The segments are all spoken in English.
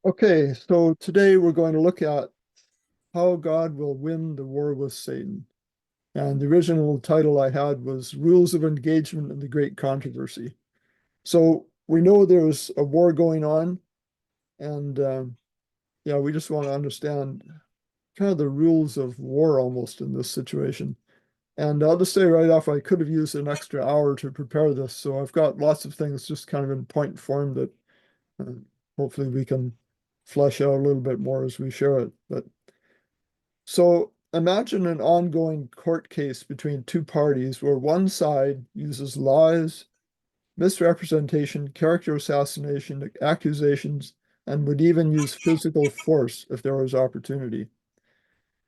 Okay, so today we're going to look at how God will win the war with Satan. And the original title I had was Rules of Engagement in the Great Controversy. So we know there's a war going on, and yeah, we just want to understand kind of the rules of war almost in this situation. And I'll just say right off, I could have used an extra hour to prepare this, so I've got lots of things just kind of in point form that uh, hopefully we can flesh out a little bit more as we share it. But so imagine an ongoing court case between two parties where one side uses lies, misrepresentation, character assassination, accusations, and would even use physical force if there was opportunity.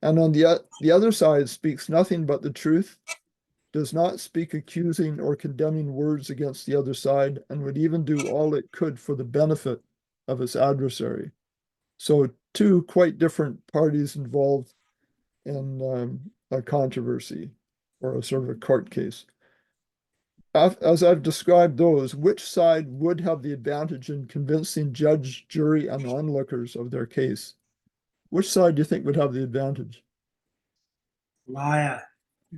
And on the other side speaks nothing but the truth, does not speak accusing or condemning words against the other side, and would even do all it could for the benefit of its adversary. So two quite different parties involved in a controversy or a sort of a court case. As I've described those, which side would have the advantage in convincing judge, jury, and onlookers of their case? Which side do you think would have the advantage? Liar.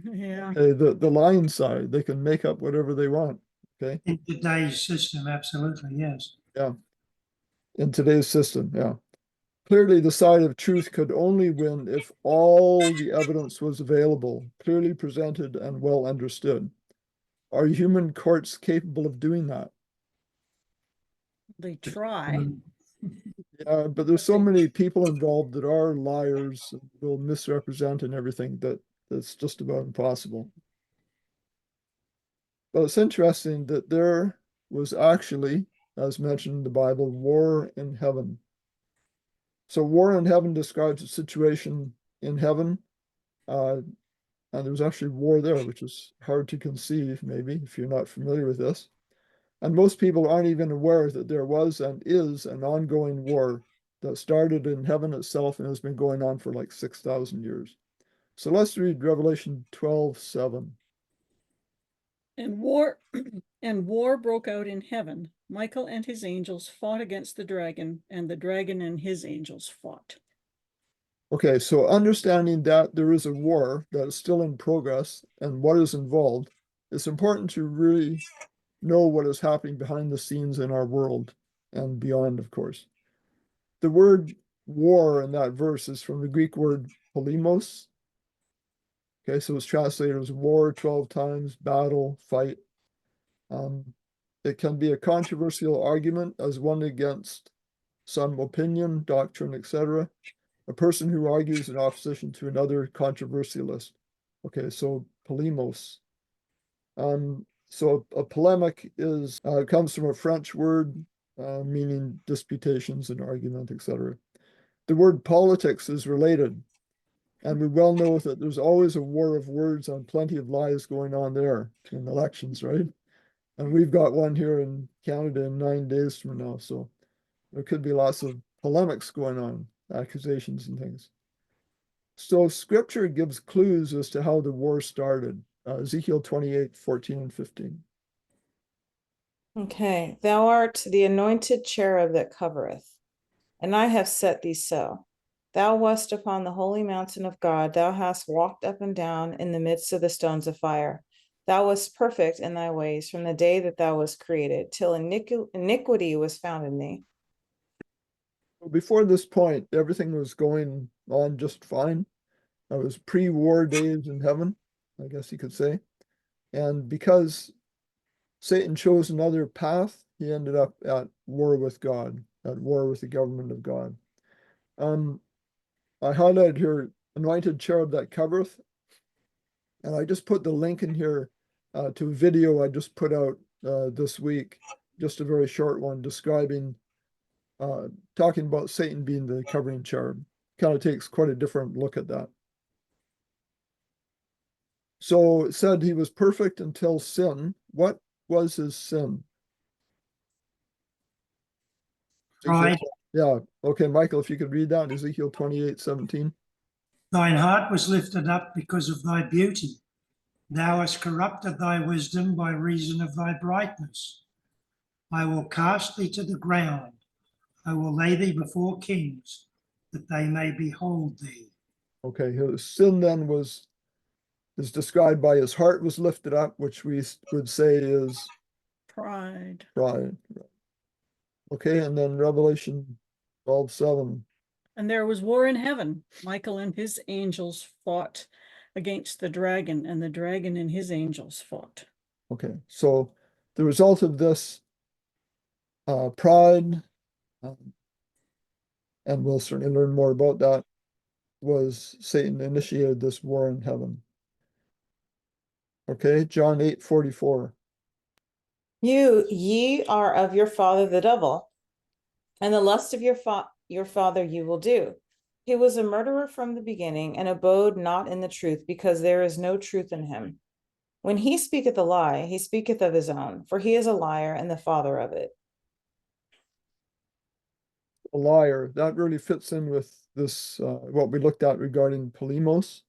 Yeah. The lying side. They can make up whatever they want. Okay. In today's system, absolutely, yes. Yeah. In today's system, yeah. Clearly, the side of truth could only win if all the evidence was available, clearly presented, and well understood. Are human courts capable of doing that? They try. Um, Yeah, but there's so many people involved that are liars and will misrepresent and everything that it's just about impossible. But it's interesting that there was actually, as mentioned in the Bible, war in heaven. So war in heaven describes a situation in heaven, and there was actually war there, which is hard to conceive, maybe, if you're not familiar with this. And most people aren't even aware that there was and is an ongoing war that started in heaven itself and has been going on for like 6,000 years. So let's read Revelation 12:7. And war and war broke out in heaven. Michael and his angels fought against the dragon, and the dragon and his angels fought. Okay, so understanding that there is a war that is still in progress and what is involved, it's important to really know what is happening behind the scenes in our world and beyond, of course. The word war in that verse is from the Greek word polemos. Okay, so it's translated as war 12 times, battle, fight. It can be a controversial argument as one against some opinion, doctrine, etc. A person who argues in opposition to another controversialist. Okay, so polemos. So a polemic is comes from a French word meaning disputations and argument, etc. The word politics is related, and we well know that there's always a war of words and plenty of lies going on there in elections, right? And we've got one here in Canada in 9 days from now, so there could be lots of polemics going on, accusations and things. So scripture gives clues as to how the war started. Ezekiel 28:14 and 15. Okay, thou art the anointed cherub that covereth, and I have set thee so. Thou wast upon the holy mountain of God, thou hast walked up and down in the midst of the stones of fire. Thou wast perfect in thy ways from the day that thou wast created, till iniquity was found in thee. Before this point, everything was going on just fine. It was pre-war days in heaven, I guess you could say. And because Satan chose another path, he ended up at war with God, at war with the government of God. I highlighted here, anointed cherub that covereth. And I just put the link in here to a video I just put out this week, just a very short one describing, talking about Satan being the covering cherub. Kind of takes quite a different look at that. So it said he was perfect until sin. What was his sin? Pride. Yeah. Okay, Michael, if you could read that, Ezekiel 28:17. Thine heart was lifted up because of thy beauty. Thou hast corrupted thy wisdom by reason of thy brightness. I will cast thee to the ground. I will lay thee before kings, that they may behold thee. Okay, his sin then is described by his heart was lifted up, which we would say is Pride. pride. Okay, and then Revelation 12:7. And there was war in heaven. Michael and his angels fought against the dragon, and the dragon and his angels fought. Okay, so the result of this pride, and we'll certainly learn more about that, was Satan initiated this war in heaven. Okay, John 8:44. Ye are of your father the devil, and the lust of your father you will do. He was a murderer from the beginning, and abode not in the truth, because there is no truth in him. When he speaketh a lie, he speaketh of his own, for he is a liar and the father of it. A liar. That really fits in with this, what we looked at regarding polemos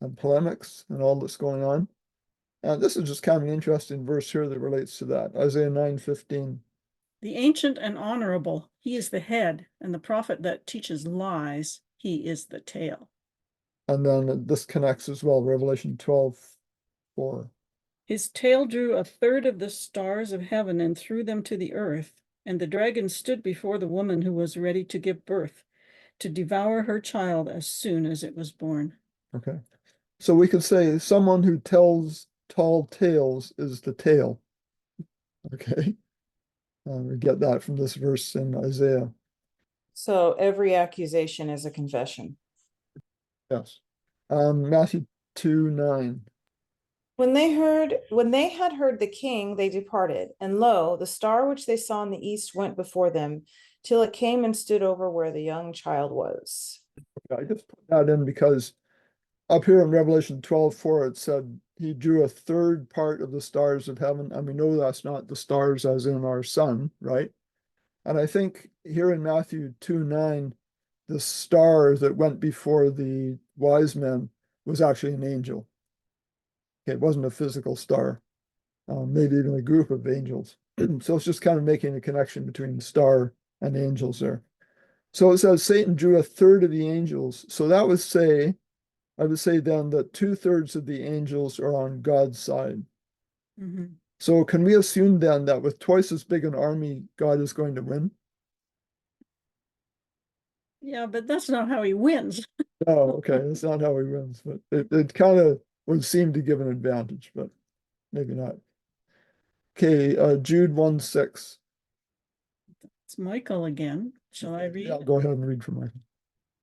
and polemics and all that's going on. And this is just kind of an interesting verse here that relates to that. Isaiah 9:15. The ancient and honorable, he is the head, and the prophet that teaches lies, he is the tail. And then this connects as well, Revelation 12:4. His tail drew a third of the stars of heaven and threw them to the earth. And the dragon stood before the woman who was ready to give birth, to devour her child as soon as it was born. Okay. So we could say someone who tells tall tales is the tail. Okay. We get that from this verse in Isaiah. So every accusation is a confession. Yes. Matthew 2:9. When they had heard the king, they departed, and lo, the star which they saw in the east went before them, till it came and stood over where the young child was. I just put that in because up here in Revelation 12:4, it said he drew a third part of the stars of heaven. And we know that's not the stars as in our sun, right? And I think here in Matthew 2:9, the star that went before the wise men was actually an angel. It wasn't a physical star, maybe even a group of angels. So it's just kind of making a connection between star and angels there. So it says Satan drew a third of the angels. So that would say, I would say then that 2/3 of the angels are on God's side. Mm-hmm. So can we assume then that with twice as big an army, God is going to win? Yeah, but that's not how he wins. Oh, okay. That's not how he wins, but it kind of would seem to give an advantage, but maybe not. Okay, Jude 1:6. It's Michael again. Shall I read? Yeah, go ahead and read from Michael.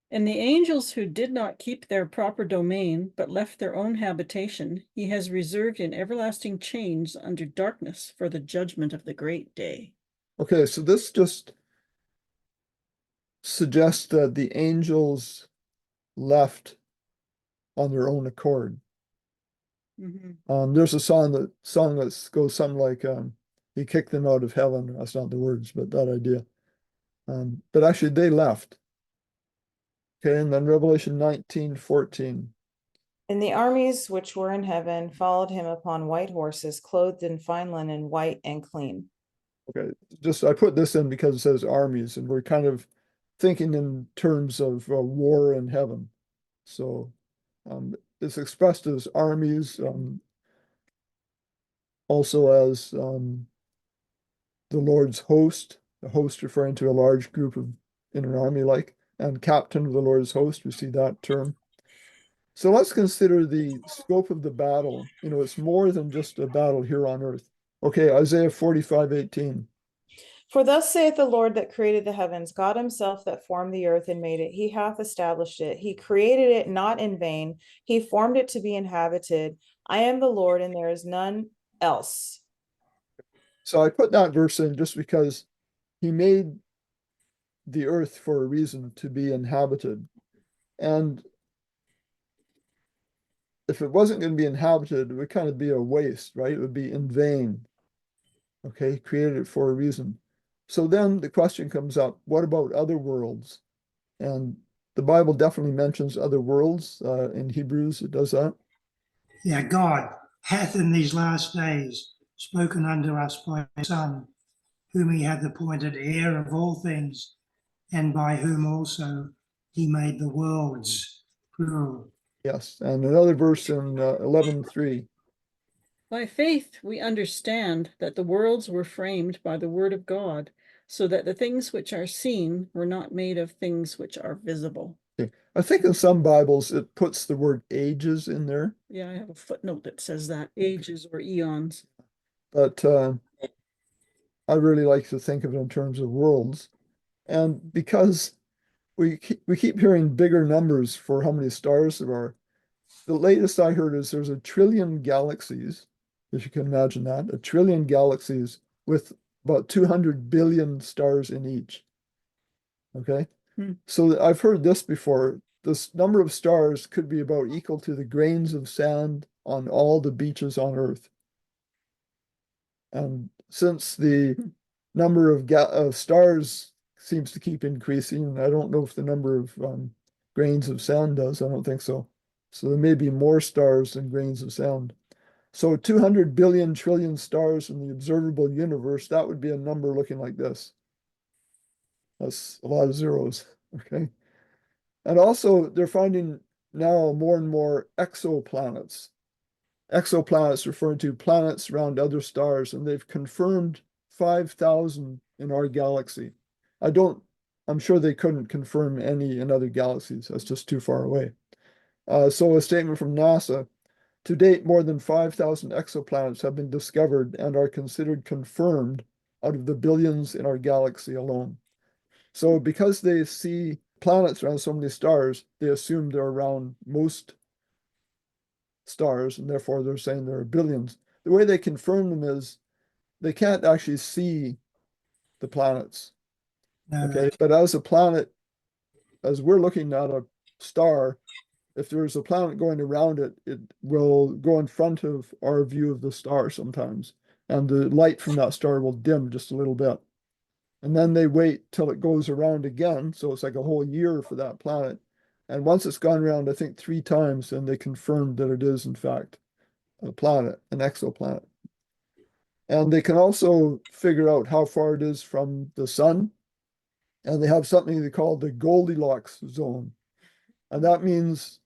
And the angels who did not keep their proper domain, but left their own habitation, he has reserved in everlasting chains under darkness for the judgment of the great day. Okay, so this just suggests that the angels left on their own accord. Mm-hmm. There's a song that goes something like he kicked them out of heaven. That's not the words, but that idea. But actually they left. Okay, and then Revelation 19:14. And the armies which were in heaven followed him upon white horses, clothed in fine linen, white and clean. Okay, just I put this in because it says armies, and we're kind of thinking in terms of war in heaven. So it's expressed as armies, also as the Lord's host, the host referring to a large group of in an army like, and captain of the Lord's host, we see that term. So let's consider the scope of the battle. You know, it's more than just a battle here on earth. Okay, Isaiah 45:18. For thus saith the Lord that created the heavens, God himself that formed the earth and made it. He hath established it. He created it not in vain. He formed it to be inhabited. I am the Lord, and there is none else. So I put that verse in just because he made the earth for a reason to be inhabited. And if it wasn't going to be inhabited, it would kind of be a waste, right? It would be in vain. Okay, created it for a reason. So then the question comes up, what about other worlds? And the Bible definitely mentions other worlds. In Hebrews, it does that. Yeah, God hath in these last days spoken unto us by his Son, whom he hath appointed heir of all things, and by whom also he made the worlds, plural. Yes, and another verse in 11:3. By faith, we understand that the worlds were framed by the word of God, so that the things which are seen were not made of things which are visible. Okay. I think in some Bibles it puts the word ages in there, Yeah, I have a footnote that says that ages or eons. but I really like to think of it in terms of worlds. And because we keep hearing bigger numbers for how many stars there are, the latest I heard is there's 1 trillion galaxies, if you can imagine that, 1 trillion galaxies with about 200 billion stars in each. Okay. Hmm. So I've heard this before. This number of stars could be about equal to the grains of sand on all the beaches on Earth. And since the number of stars seems to keep increasing, and I don't know if the number of grains of sand does. I don't think so. So there may be more stars than grains of sand. So 200 billion trillion stars in the observable universe, that would be a number looking like this. That's a lot of zeros. Okay. And also, they're finding now more and more exoplanets. Exoplanets referring to planets around other stars, and they've confirmed 5,000 in our galaxy. I'm sure they couldn't confirm any in other galaxies. That's just too far away. So a statement from NASA, to date, more than 5,000 exoplanets have been discovered and are considered confirmed out of the billions in our galaxy alone. So because they see planets around so many stars, they assume they're around most stars, and therefore they're saying there are billions. The way they confirm them is they can't actually see the planets. No, Okay. But as a planet, as we're looking at a star, if there's a planet going around it, it will go in front of our view of the star sometimes. And the light from that star will dim just a little bit. And then they wait till it goes around again. So it's like a whole year for that planet. And once it's gone around, I think 3 times, then they confirmed that it is, in fact, a planet, an exoplanet. And they can also figure out how far it is from the sun. And they have something they call the Goldilocks zone. And that means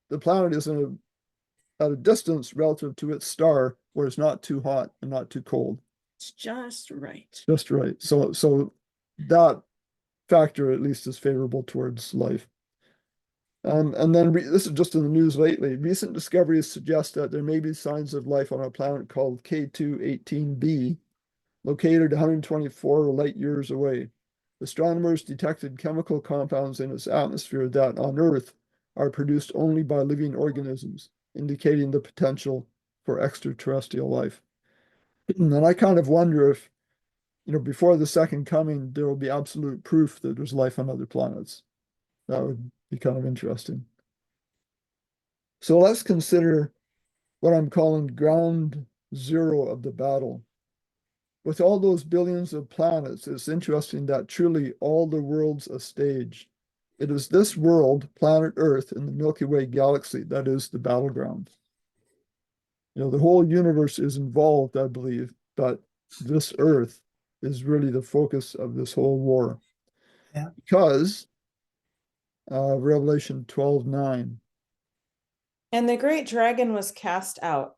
the planet is at a distance relative to its star where it's not too hot and not too cold. It's just right. Just right. So that factor at least is favorable towards life. And then this is just in the news lately. Recent discoveries suggest that there may be signs of life on a planet called K2-18b, located 124 light years away. Astronomers detected chemical compounds in its atmosphere that on Earth are produced only by living organisms, indicating the potential for extraterrestrial life. And I kind of wonder if, before the second coming, there will be absolute proof that there's life on other planets. That would be kind of interesting. So let's consider what I'm calling ground zero of the battle. With all those billions of planets, it's interesting that truly all the world's a stage. It is this world, planet Earth, in the Milky Way galaxy that is the battleground. The whole universe is involved, I believe, but this Earth is really the focus of this whole war. Yeah. Because Revelation 12:9. And the great dragon was cast out,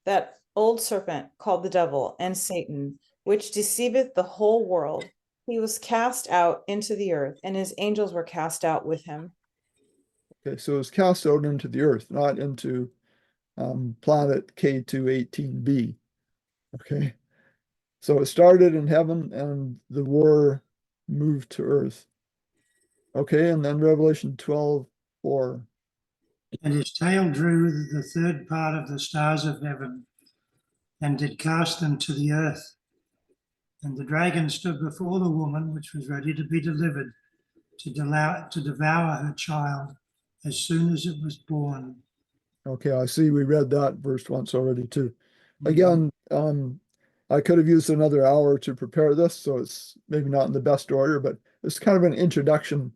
that old serpent called the devil and Satan, which deceiveth the whole world. He was cast out into the earth, and his angels were cast out with him. Okay, so it's cast out into the earth, not into planet K2-18b. Okay, so it started in heaven and the war moved to earth. Okay, and then Revelation 12:4. and his tail drew the third part of the stars of heaven, and did cast them to the earth. And the dragon stood before the woman, which was ready to be delivered, to devour her child as soon as it was born. Okay, I see we read that verse once already too. Again, I could have used another hour to prepare this, so it's maybe not in the best order, but it's kind of an introduction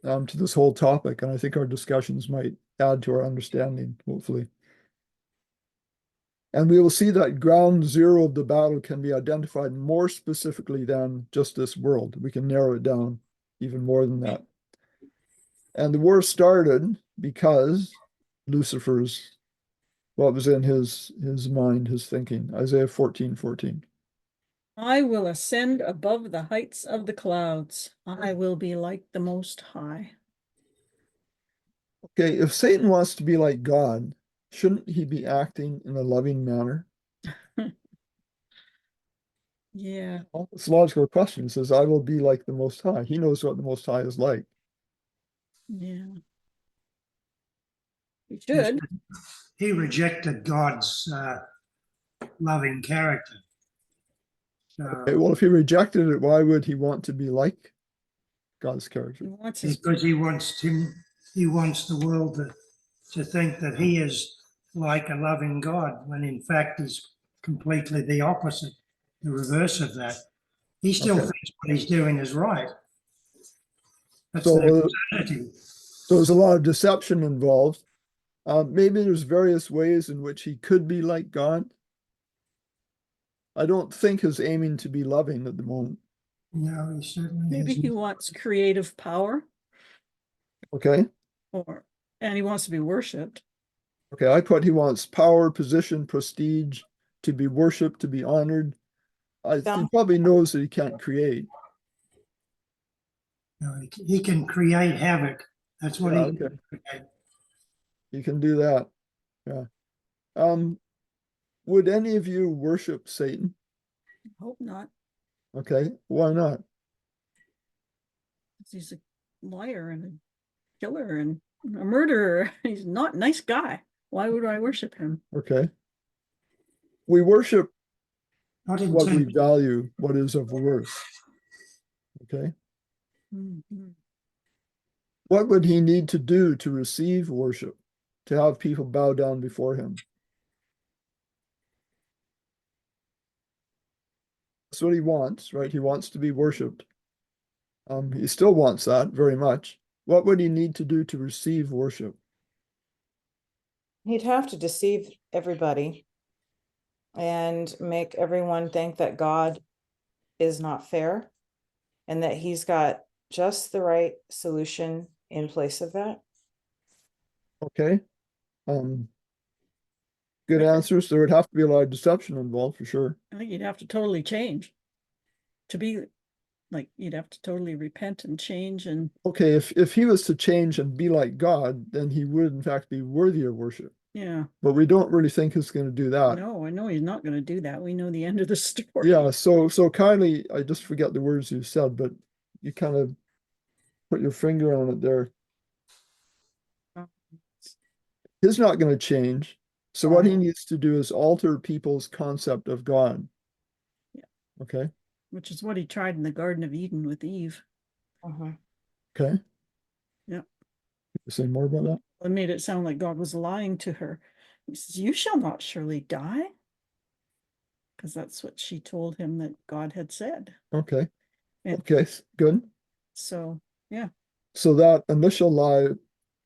to this whole topic, and I think our discussions might add to our understanding, hopefully. And we will see that ground zero of the battle can be identified more specifically than just this world. We can narrow it down even more than that. And the war started because Lucifer's, what was in his mind, his thinking. Isaiah 14:14. I will ascend above the heights of the clouds. I will be like the Most High. Okay, if Satan wants to be like God, shouldn't he be acting in a loving manner? Yeah, Well, it's a logical question. It says, I will be like the Most High. He knows what the Most High is like. yeah. He should. He rejected God's loving character. So, Okay, well, if he rejected it, why would he want to be like God's He character? wants his, because he wants the world to think that he is like a loving God, when in fact he's completely the opposite, the reverse of that. He still Okay. thinks what he's doing is right. That's So, their insanity. so there's a lot of deception involved. Maybe there's various ways in which he could be like God. I don't think he's aiming to be loving at the moment. No, he certainly maybe he isn't. wants creative power, Okay. and he wants to be worshipped. Okay, I put he wants power, position, prestige, to be worshipped, to be honored. He Thou- probably knows that he can't create. No, he can create havoc. That's what Yeah, he okay. can create. You can do that. Yeah. Would any of you worship Satan? Hope not, Okay. Why not? 'cause he's a liar and a killer and a murderer. He's not a nice guy. Why would I worship him? Okay. We worship Not what we intentionally. value, what is of worth. Okay. Mhm. What would he need to do to receive worship, to have people bow down before him? That's what he wants, right? He wants to be worshiped. He still wants that very much. What would he need to do to receive worship? He'd have to deceive everybody and make everyone think that God is not fair and that he's got just the right solution in place of that. Okay. Good answers. There would have to be a lot of deception involved for sure. I think you'd have to totally change to be like, you'd have to totally repent and change. And Okay, if he was to change and be like God, then he would in fact be worthy of worship. yeah, But we don't really think he's going to do that. no, I know he's not going to do that. We know the end of the story. Yeah, so Kylie, I just forget the words you said, but you kind of put your finger on it there. He's not going to change. So what he needs to do is alter people's concept of God. Yeah. Okay. Which is what he tried in the Garden of Eden with Eve. Mhm. Okay. Yeah. You say more about that? It made it sound like God was lying to her. He says, "You shall not surely die," because that's what she told him that God had said. Okay. And Okay, good. so, yeah, So that initial lie,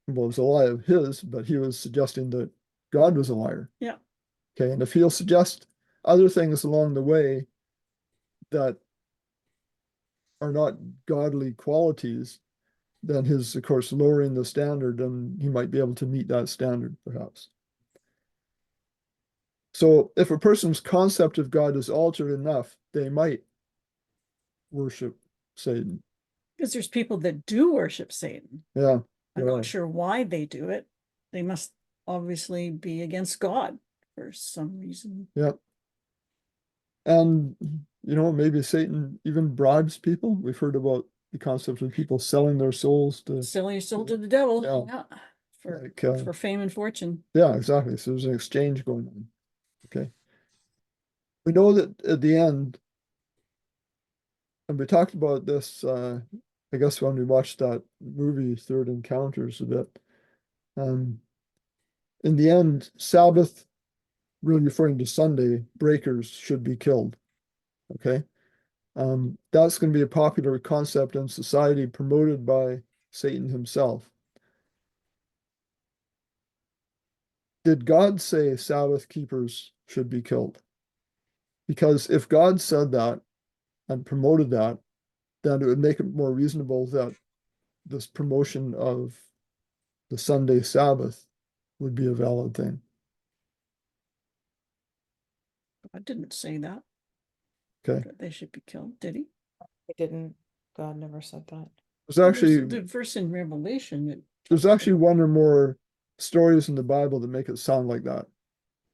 well, it was a lie of his, but he was suggesting that God was a liar. yeah, Okay, and if he'll suggest other things along the way that are not godly qualities, then his, of course, lowering the standard, and he might be able to meet that standard, perhaps. So if a person's concept of God is altered enough, they might worship Satan. because there's people that do worship Satan. Yeah, I'm yeah, not sure why they do it. They must obviously be against God for some reason. yeah. And, maybe Satan even bribes people. We've heard about the concept of people selling their souls to, Selling your soul to the devil, Yeah. yeah, for like, fame and fortune. yeah, exactly. So there's an exchange going on. Okay. We know that at the end, and we talked about this, I guess when we watched that movie, Third Encounters, a bit. In the end, Sabbath, really referring to Sunday, breakers should be killed. Okay. That's going to be a popular concept in society promoted by Satan himself. Did God say Sabbath keepers should be killed? Because if God said that and promoted that, then it would make it more reasonable that this promotion of the Sunday Sabbath would be a valid thing. I didn't say that, Okay. that they should be killed, did he? He didn't, God never said that. There's Well, actually the verse in Revelation. there's actually one or more stories in the Bible that make it sound like that.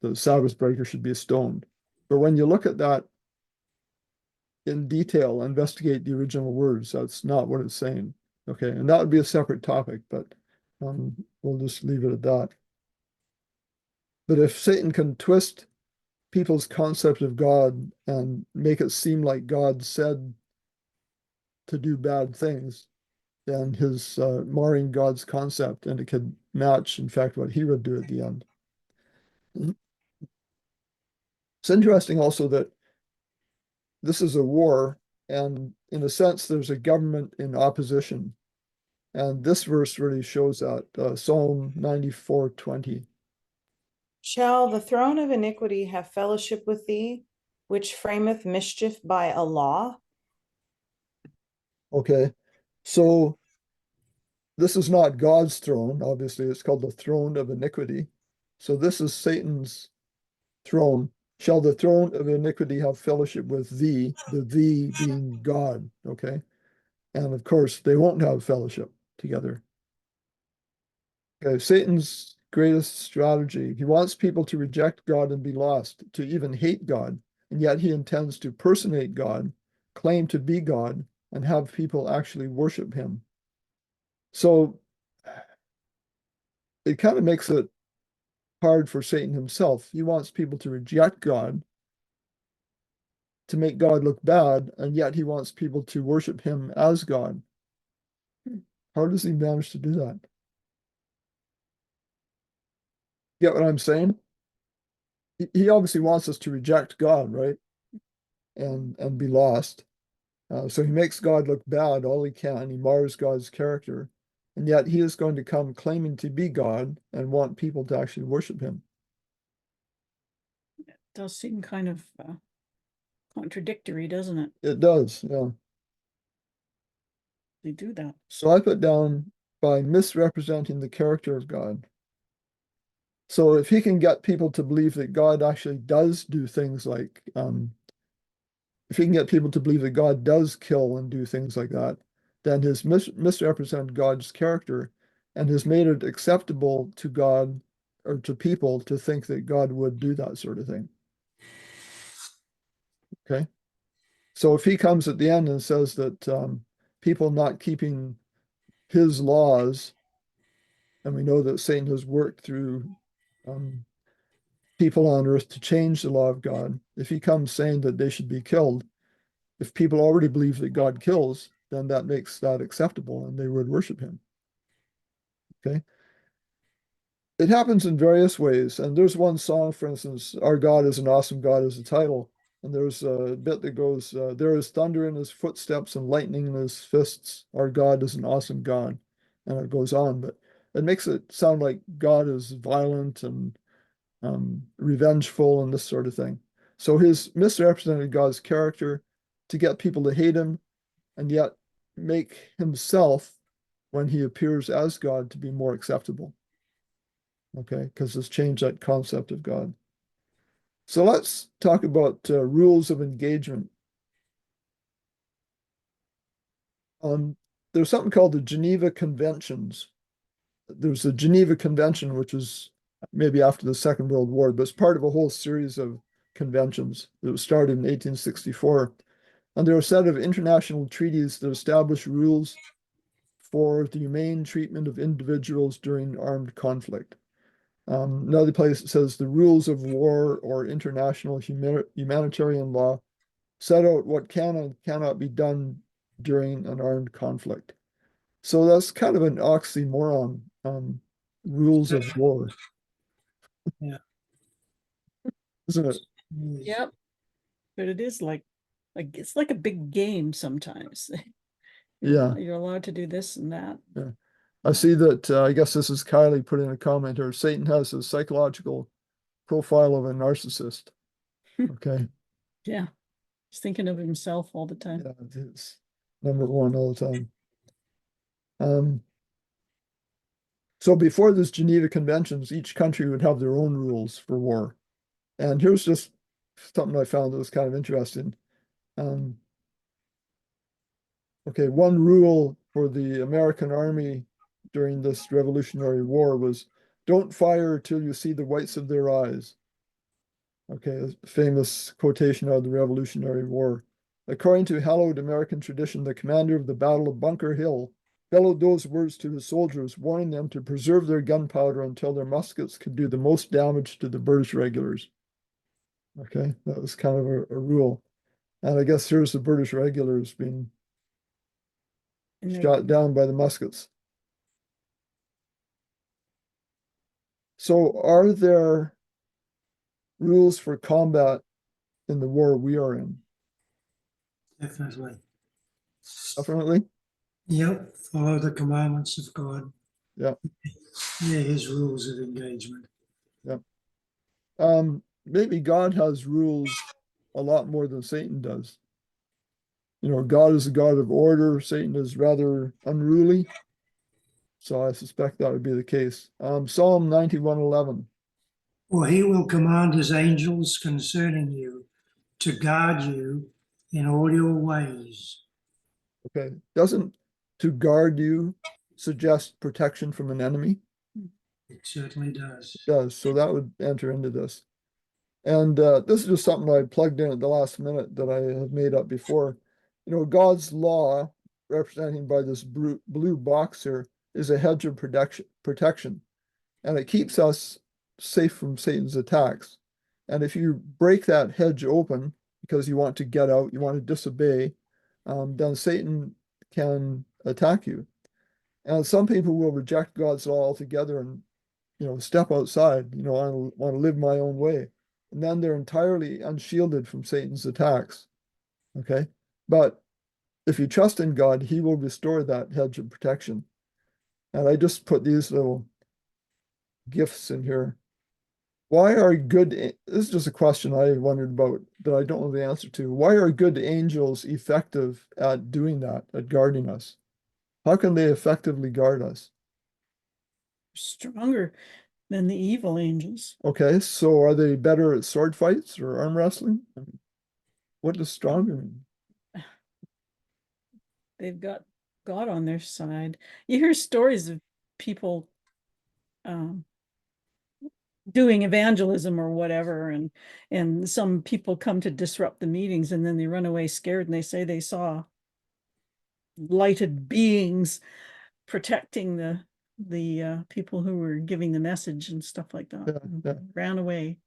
The Sabbath breaker should be stoned. But when you look at that in detail, investigate the original words, that's not what it's saying. Okay, and that would be a separate topic, but we'll just leave it at that. But if Satan can twist people's concept of God and make it seem like God said to do bad things, then his marring God's concept, and it could match, in fact, what he would do at the end. It's interesting also that this is a war, and in a sense, there's a government in opposition. And this verse really shows that, Psalm 94:20. Shall the throne of iniquity have fellowship with thee, which frameth mischief by a law? Okay, so this is not God's throne, obviously, it's called the throne of iniquity. So this is Satan's throne. Shall the throne of iniquity have fellowship with thee, the thee being God, okay? And of course, they won't have fellowship together. Okay, Satan's greatest strategy, he wants people to reject God and be lost, to even hate God, and yet he intends to personate God, claim to be God, and have people actually worship him. So it kind of makes it hard for Satan himself. He wants people to reject God, to make God look bad, and yet he wants people to worship him as God. How does he manage to do that? Get what I'm saying? He obviously wants us to reject God, right? And be lost. So he makes God look bad all he can. He mars God's character. And yet he is going to come claiming to be God and want people to actually worship him. It does seem kind of contradictory, doesn't it? It does, yeah. They do that. So I put down by misrepresenting the character of God. So if he can get people to believe that God actually does do things like, if he can get people to believe that God does kill and do things like that, then his misrepresent God's character and has made it acceptable to God or to people to think that God would do that sort of thing. Okay. So if he comes at the end and says that people not keeping his laws, and we know that Satan has worked through people on earth to change the law of God, if he comes saying that they should be killed, if people already believe that God kills, then that makes that acceptable and they would worship him. Okay. It happens in various ways. And there's one song, for instance, Our God is an Awesome God is the title. And there's a bit that goes, there is thunder in his footsteps and lightning in his fists. Our God is an awesome God. And it goes on, but it makes it sound like God is violent and revengeful and this sort of thing. So his misrepresented God's character to get people to hate him and yet make himself, when he appears as God, to be more acceptable. Okay, because it's changed that concept of God. So let's talk about rules of engagement. There's something called the Geneva Conventions. There's the Geneva Convention, which was maybe after the Second World War, but it's part of a whole series of conventions that was started in 1864. And they're a set of international treaties that establish rules for the humane treatment of individuals during armed conflict. Another place it says the rules of war or international humanitarian law set out what can and cannot be done during an armed conflict. So that's kind of an oxymoron, rules of war. Yeah. Isn't it? Yep. But it is like it's like a big game sometimes. Yeah. You're allowed to do this and that. Yeah. I see that, I guess this is Kylie put in a comment here. Satan has a psychological profile of a narcissist. Okay. Yeah. He's thinking of himself all the time. Yeah, it is. number one all the time. So before this Geneva Conventions, each country would have their own rules for war. And here's just something I found that was kind of interesting. Okay, one rule for the American Army during this Revolutionary War was don't fire till you see the whites of their eyes. Okay, a famous quotation out of the Revolutionary War. According to hallowed American tradition, the commander of the Battle of Bunker Hill bellowed those words to his soldiers, warning them to preserve their gunpowder until their muskets could do the most damage to the British regulars. Okay, that was kind of a rule. And I guess here's the British regulars being And they're- shot down by the muskets. So are there rules for combat in the war we are in? Definitely. Definitely. Yep, follow the commandments of God. Yeah. They're his rules of engagement. Maybe God has rules a lot more than Satan does. You know, God is a God of order, Satan is rather unruly. So I suspect that would be the case. Psalm 91:11. For he will command his angels concerning you to guard you in all your ways. Okay. Doesn't to guard you suggest protection from an enemy? It certainly does. It does. So that would enter into this. And this is just something I plugged in at the last minute that I have made up before. You know, God's law, represented by this blue box here, is a hedge of protection, and it keeps us safe from Satan's attacks. And if you break that hedge open because you want to get out, you want to disobey, then Satan can attack you. And some people will reject God's law altogether and, you know, step outside, you know, I want to live my own way. And then they're entirely unshielded from Satan's attacks. Okay. But if you trust in God, he will restore that hedge of protection. And I just put these little gifts in here. Why are this is just a question I wondered about that I don't know the answer to. Why are good angels effective at doing that, at guarding us? How can they effectively guard us? stronger than the evil angels. Okay, so are they better at sword fights or arm wrestling? I mean, what does stronger mean? They've got God on their side. You hear stories of people doing evangelism or whatever, and some people come to disrupt the meetings, and then they run away scared, and they say they saw lighted beings protecting the people who were giving the message and stuff like that. Yeah. Ran away.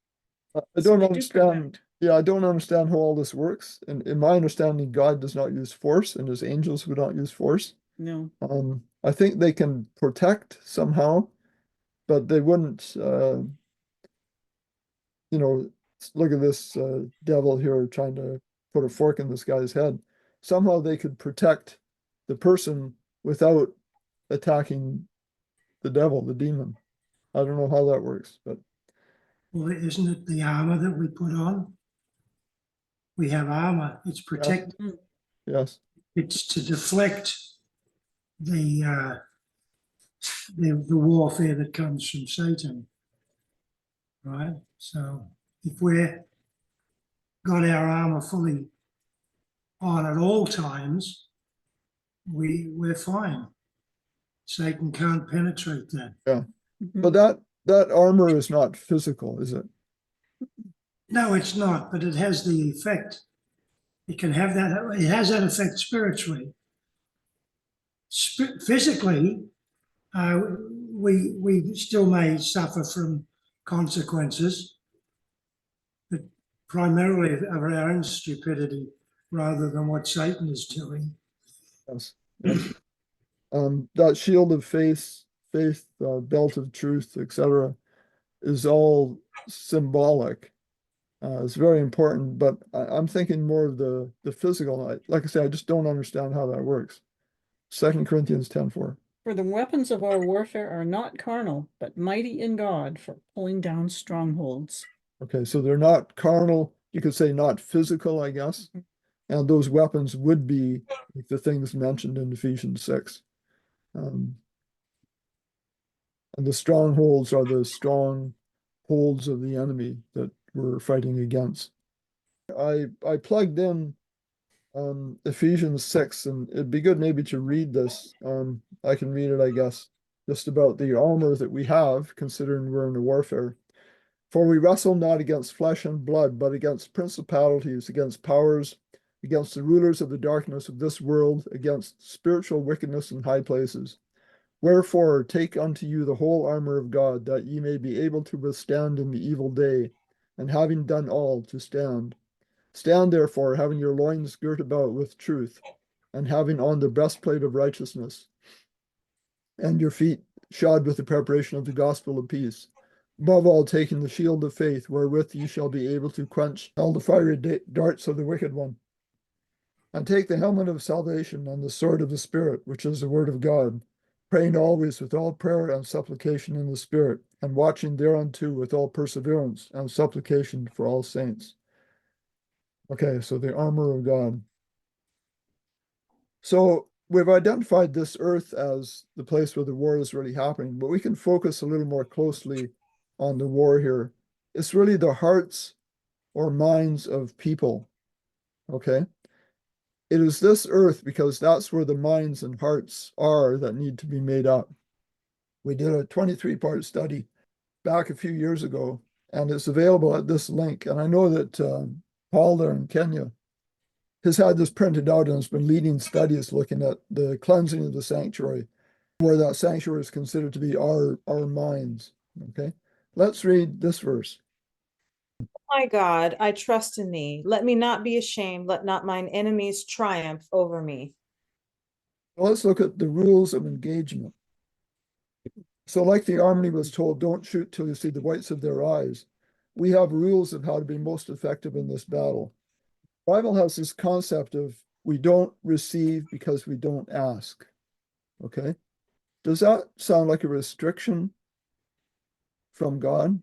I So don't they do understand. protect. Yeah, I don't understand how all this works. And in my understanding, God does not use force, and his angels would not use force. No. I think they can protect somehow, but they wouldn't, you know, look at this devil here trying to put a fork in this guy's head. Somehow they could protect the person without attacking the devil, the demon. I don't know how that works, but Well, isn't it the armor that we put on? We have armor. It's protect. yes. It's to deflect the warfare that comes from Satan, right? So if we're got our armor fully on at all times, we're fine. Satan can't penetrate that. Mhm. But that armor is not physical, is it? No, it's not, but it has the effect. It can have that. It has that effect spiritually. Physically, we still may suffer from consequences, but primarily of our own stupidity rather than what Satan is doing. Yes. Yes. That shield of faith, belt of truth, etc., is all symbolic. It's very important, but I'm thinking more of the physical. Like I say, I just don't understand how that works. 2 Corinthians 10:4. For the weapons of our warfare are not carnal, but mighty in God for pulling down strongholds. Okay, so they're not carnal. You could say not physical, I guess. And those weapons would be like the things mentioned in Ephesians 6. And the strongholds are the strong holds of the enemy that we're fighting against. I plugged in Ephesians 6, and it'd be good maybe to read this. I can read it, I guess, just about the armor that we have, considering we're in a warfare. For we wrestle not against flesh and blood, but against principalities, against powers, against the rulers of the darkness of this world, against spiritual wickedness in high places. Wherefore, take unto you the whole armor of God, that ye may be able to withstand in the evil day, and having done all, to stand. Stand therefore, having your loins girt about with truth, and having on the breastplate of righteousness, and your feet shod with the preparation of the gospel of peace. Above all, taking the shield of faith, wherewith ye shall be able to quench all the fiery darts of the wicked one. And take the helmet of salvation and the sword of the Spirit, which is the word of God, praying always with all prayer and supplication in the Spirit, and watching thereunto with all perseverance and supplication for all saints. Okay, so the armor of God. So we've identified this earth as the place where the war is really happening, but we can focus a little more closely on the war here. It's really the hearts or minds of people, okay? It is this earth because that's where the minds and hearts are that need to be made up. We did a 23-part study back a few years ago, and it's available at this link. And I know that Paul there in Kenya has had this printed out and has been leading studies looking at the cleansing of the sanctuary, where that sanctuary is considered to be our minds. Okay, let's read this verse. My God, I trust in thee. Let me not be ashamed. Let not mine enemies triumph over me. Let's look at the rules of engagement. So, like the army was told, don't shoot till you see the whites of their eyes. We have rules of how to be most effective in this battle. The Bible has this concept of we don't receive because we don't ask. Okay. Does that sound like a restriction from God?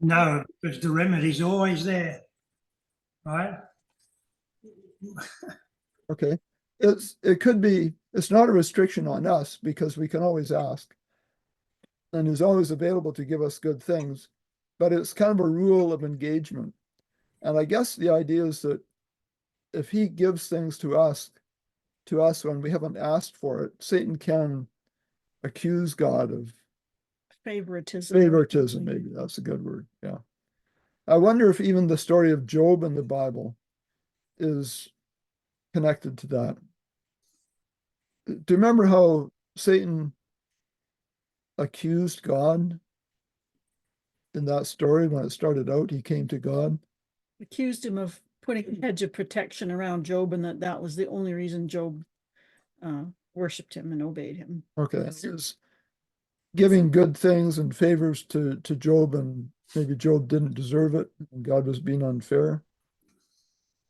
No, because the remedy's always there, right? Okay. It could be, it's not a restriction on us because we can always ask. And he's always available to give us good things, but it's kind of a rule of engagement. And I guess the idea is that if he gives things to us when we haven't asked for it, Satan can accuse God of favoritism, maybe that's a good word. Yeah. I wonder if even the story of Job in the Bible is connected to that. Do you remember how Satan accused God in that story when it started out? He came to God. Accused him of putting a hedge of protection around Job, and that was the only reason Job worshipped him and obeyed him. Okay. He was giving good things and favors to Job, and maybe Job didn't deserve it, and God was being unfair.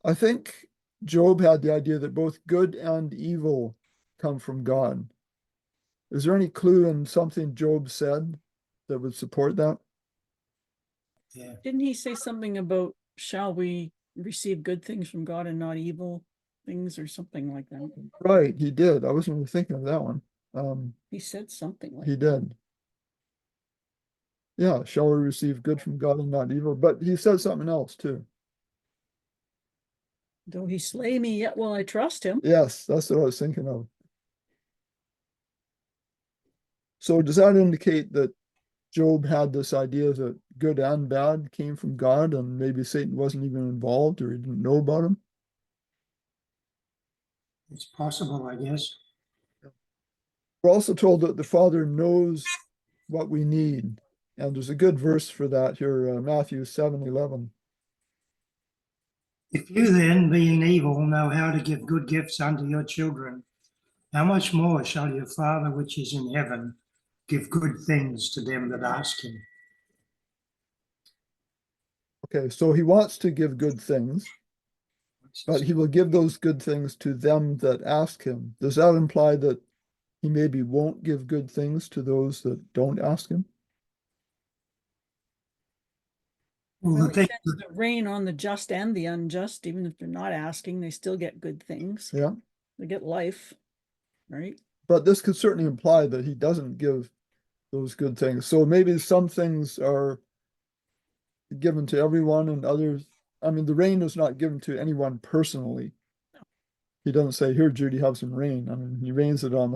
I think Job had the idea that both good and evil come from God. Is there any clue in something Job said that would support that? Yeah. Didn't he say something about, shall we receive good things from God and not evil things, or something like that? Right, he did. I wasn't even thinking of that one. He said something like He that. did. Yeah, shall we receive good from God and not evil? But he said something else too. Though he slay me, yet will I trust him. Yes, that's what I was thinking of. So does that indicate that Job had this idea that good and bad came from God, and maybe Satan wasn't even involved or he didn't know about him? It's possible, I guess. We're also told that the Father knows what we need. And there's a good verse for that here, Matthew 7:11. If you then, being evil, know how to give good gifts unto your children, how much more shall your Father which is in heaven give good things to them that ask him? Okay, so he wants to give good things, but he will give those good things to them that ask him. Does that imply that he maybe won't give good things to those that don't ask him? Well, the Remember, thing, he sends the rain on the just and the unjust, even if they're not asking, they still get good things. Yeah. They get life, right? But this could certainly imply that he doesn't give those good things. So maybe some things are given to everyone and others. I mean, the rain is not given to anyone personally. He doesn't say, "Here, Judy, have some rain." I mean, he rains it on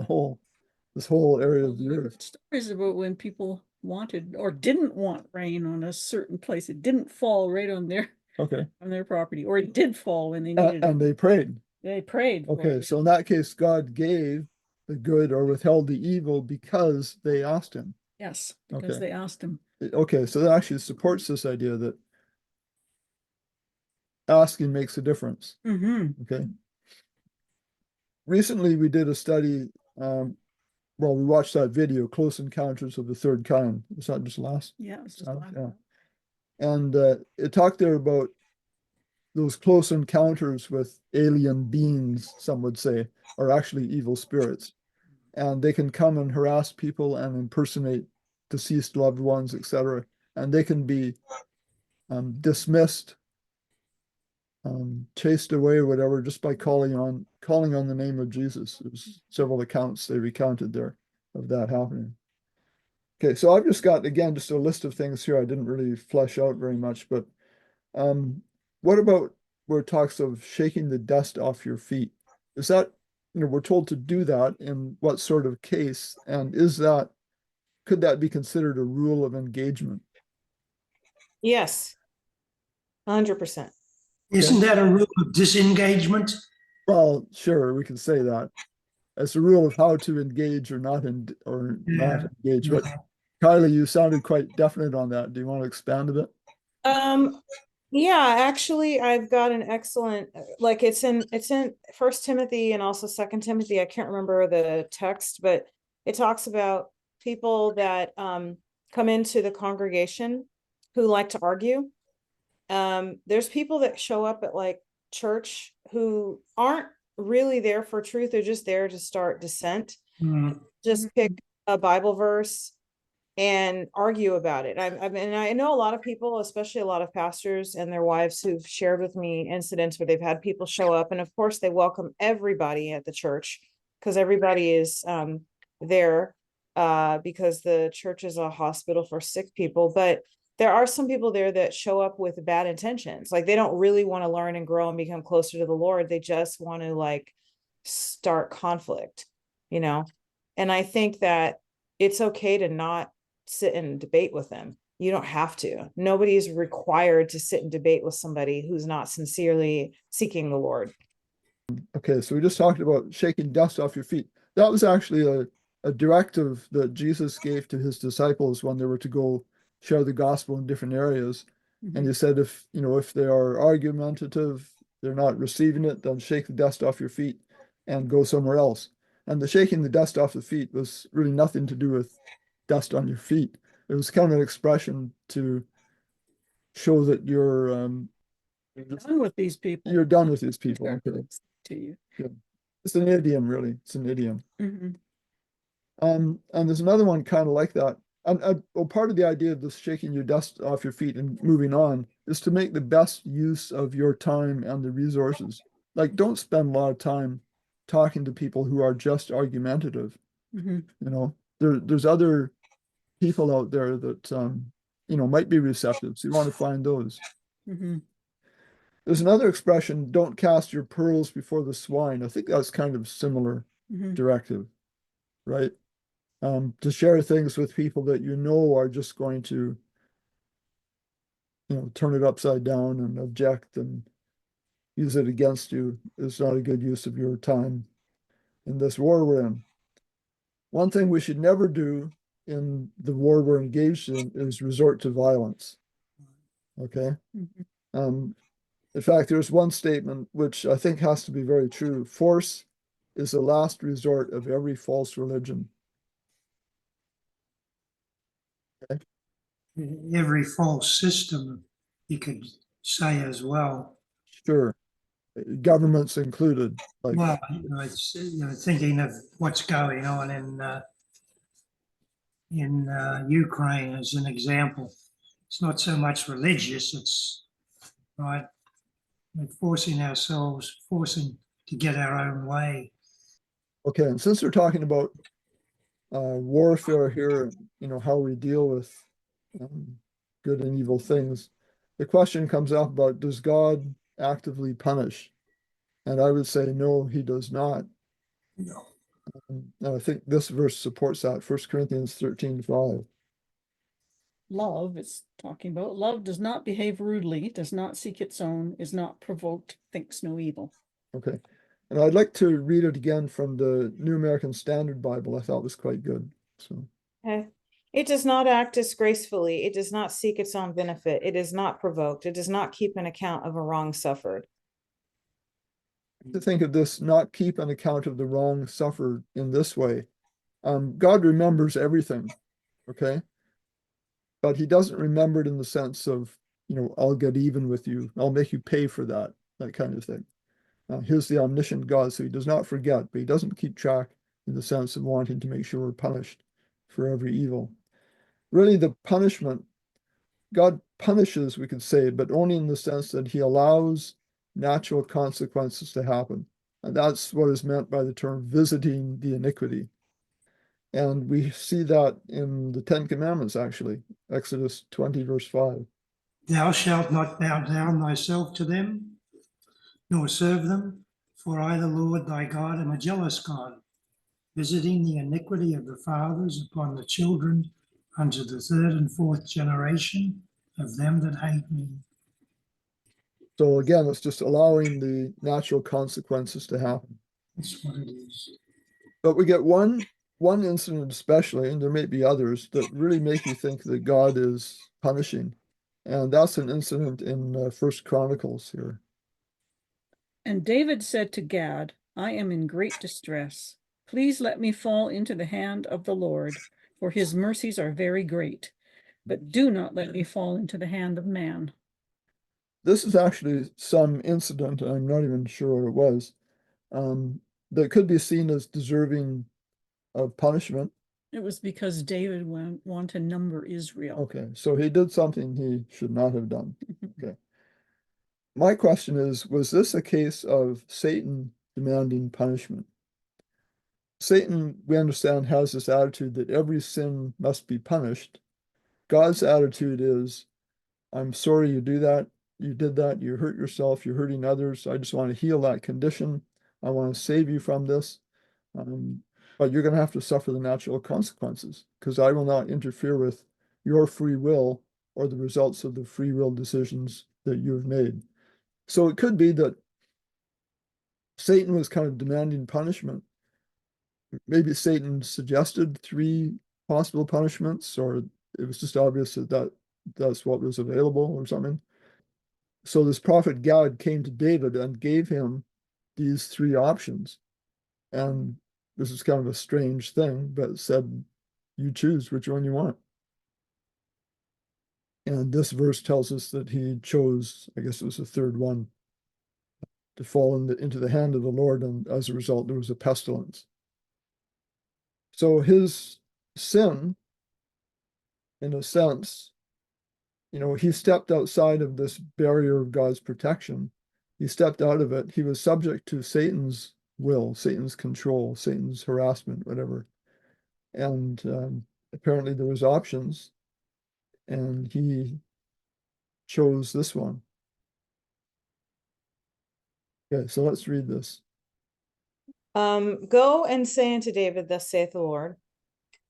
this whole area of the earth. Stories about when people wanted or didn't want rain on a certain place. It didn't fall right on their property, or it did fall when they needed And it. they prayed. They prayed for Okay, it. so in that case, God gave the good or withheld the evil because they asked him. Yes, because Okay. they asked him. Okay, so that actually supports this idea that asking makes a difference. Mm-hmm. Okay. Recently, we did a study. Well, we watched that video, Close Encounters of the Third Kind. Was that just last? Yeah, it's just Yeah. And it talked there about those close encounters with alien beings, some would say, are actually evil spirits. And they can come and harass people and impersonate deceased loved ones, etc. And they can be dismissed, chased away or whatever, just by calling on the name of Jesus. There's several accounts they recounted there of that happening. Okay, so I've just got, again, just a list of things here I didn't really flesh out very much, but what about where it talks of shaking the dust off your feet? Is that, we're told to do that in what sort of case? And could that be considered a rule of engagement? Yes, 100%. isn't that a rule of disengagement? Well, sure, we can say that. It's a rule of how to engage or not not engage. But Kylie, you sounded quite definite on that. Do you want to expand a bit? Yeah, actually, I've got an excellent, like it's in First Timothy and also Second Timothy. I can't remember the text, but it talks about people that come into the congregation who like to argue. There's people that show up at like church who aren't really there for truth. They're just there to start dissent. Just pick a Bible verse and argue about it. I know a lot of people, especially a lot of pastors and their wives, who've shared with me incidents where they've had people show up, and of course they welcome everybody at the church because everybody is there because the church is a hospital for sick people. But there are some people there that show up with bad intentions. Like they don't really want to learn and grow and become closer to the Lord. They just want to like start conflict, you know? And I think that it's okay to not sit and debate with them. You don't have to. Nobody is required to sit and debate with somebody who's not sincerely seeking the Lord. Okay, so we just talked about shaking dust off your feet. That was actually a directive that Jesus gave to his disciples when they were to go share the gospel in different areas. And he said, if they are argumentative, they're not receiving it, then shake the dust off your feet and go somewhere else. And the shaking the dust off the feet was really nothing to do with dust on your feet. It was kind of an expression to show that you're Done with these people. you're done with these people. Okay. To you. Yeah. It's an idiom, really. It's an idiom. Mm-hmm. And there's another one kind of like that. And well, part of the idea of this shaking your dust off your feet and moving on is to make the best use of your time and the resources. Like, don't spend a lot of time talking to people who are just argumentative. Mm-hmm. There's other people out there that might be receptive. So you want to find those. Mm-hmm. There's another expression, don't cast your pearls before the swine. I think that's kind of similar directive, right? To share things with people that you know are just going to, turn it upside down and object and use it against you is not a good use of your time in this war we're in. One thing we should never do in the war we're engaged in is resort to violence. Okay? In fact, there's one statement which I think has to be very true. Force is the last resort of every false religion. Okay? Every false system, you could say as well. Sure. Governments included. Like, Well, it's thinking of what's going on in Ukraine as an example. it's not so much religious, it's right, we're forcing to get our own way. Okay, and since we're talking about warfare here, how we deal with good and evil things, the question comes up about, does God actively punish? And I would say no, he does not. No. And I think this verse supports that, 1 Corinthians 13:5. Love, it's talking about love does not behave rudely, does not seek its own, is not provoked, thinks no evil. Okay. And I'd like to read it again from the New American Standard Bible. I thought it was quite good. So, Okay. It does not act disgracefully. It does not seek its own benefit. It is not provoked. It does not keep an account of a wrong suffered. to think of this, not keep an account of the wrong suffered in this way. God remembers everything, okay? But he doesn't remember it in the sense of, I'll get even with you. I'll make you pay for that kind of thing. Here's the omniscient God, so he does not forget, but he doesn't keep track in the sense of wanting to make sure we're punished for every evil. Really, the punishment, God punishes, we could say, but only in the sense that he allows natural consequences to happen. And that's what is meant by the term visiting the iniquity. And we see that in the Ten Commandments, actually, Exodus 20, verse 5. Thou shalt not bow down thyself to them, nor serve them, for I, the Lord thy God, am a jealous God, visiting the iniquity of the fathers upon the children unto the third and fourth generation of them that hate me. So again, it's just allowing the natural consequences to happen. That's what it is. But we get one incident especially, and there may be others, that really make you think that God is punishing. And that's an incident in First Chronicles here. And David said to Gad, I am in great distress. Please let me fall into the hand of the Lord, for his mercies are very great. But do not let me fall into the hand of man. This is actually some incident, I'm not even sure what it was, that could be seen as deserving of punishment. It was because David wanted to number Israel. Okay, so he did something he should not have done. Okay. My question is, was this a case of Satan demanding punishment? Satan, we understand, has this attitude that every sin must be punished. God's attitude is, I'm sorry you did that, you hurt yourself, you're hurting others. I just want to heal that condition. I want to save you from this. But you're going to have to suffer the natural consequences because I will not interfere with your free will or the results of the free will decisions that you've made. So it could be that Satan was kind of demanding punishment. Maybe Satan suggested 3 possible punishments, or it was just obvious that that's what was available or something. So this prophet Gad came to David and gave him these 3 options. And this is kind of a strange thing, but said, you choose which one you want. And this verse tells us that he chose, I guess it was the third one, to fall into the hand of the Lord, and as a result, there was a pestilence. So his sin, in a sense, he stepped outside of this barrier of God's protection. He stepped out of it. He was subject to Satan's will, Satan's control, Satan's harassment, whatever. And apparently there was options, and he chose this one. Okay, so let's read this. Go and say unto David, thus saith the Lord,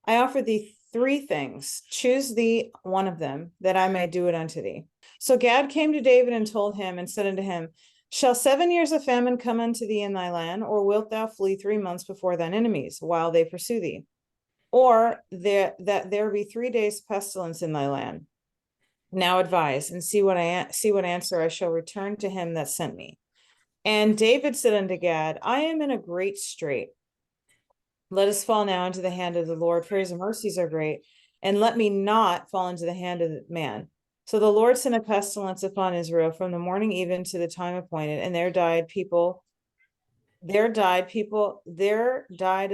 I offer thee 3 things. Choose thee one of them, that I may do it unto thee. So Gad came to David and told him and said unto him, Shall 7 years of famine come unto thee in thy land, or wilt thou flee 3 months before thine enemies, while they pursue thee? Or that there be 3 days pestilence in thy land? Now advise, and see what answer I shall return to him that sent me. And David said unto Gad, I am in a great strait. Let us fall now into the hand of the Lord, for his mercies are great, and let me not fall into the hand of man. So the Lord sent a pestilence upon Israel from the morning even to the time appointed, and there died of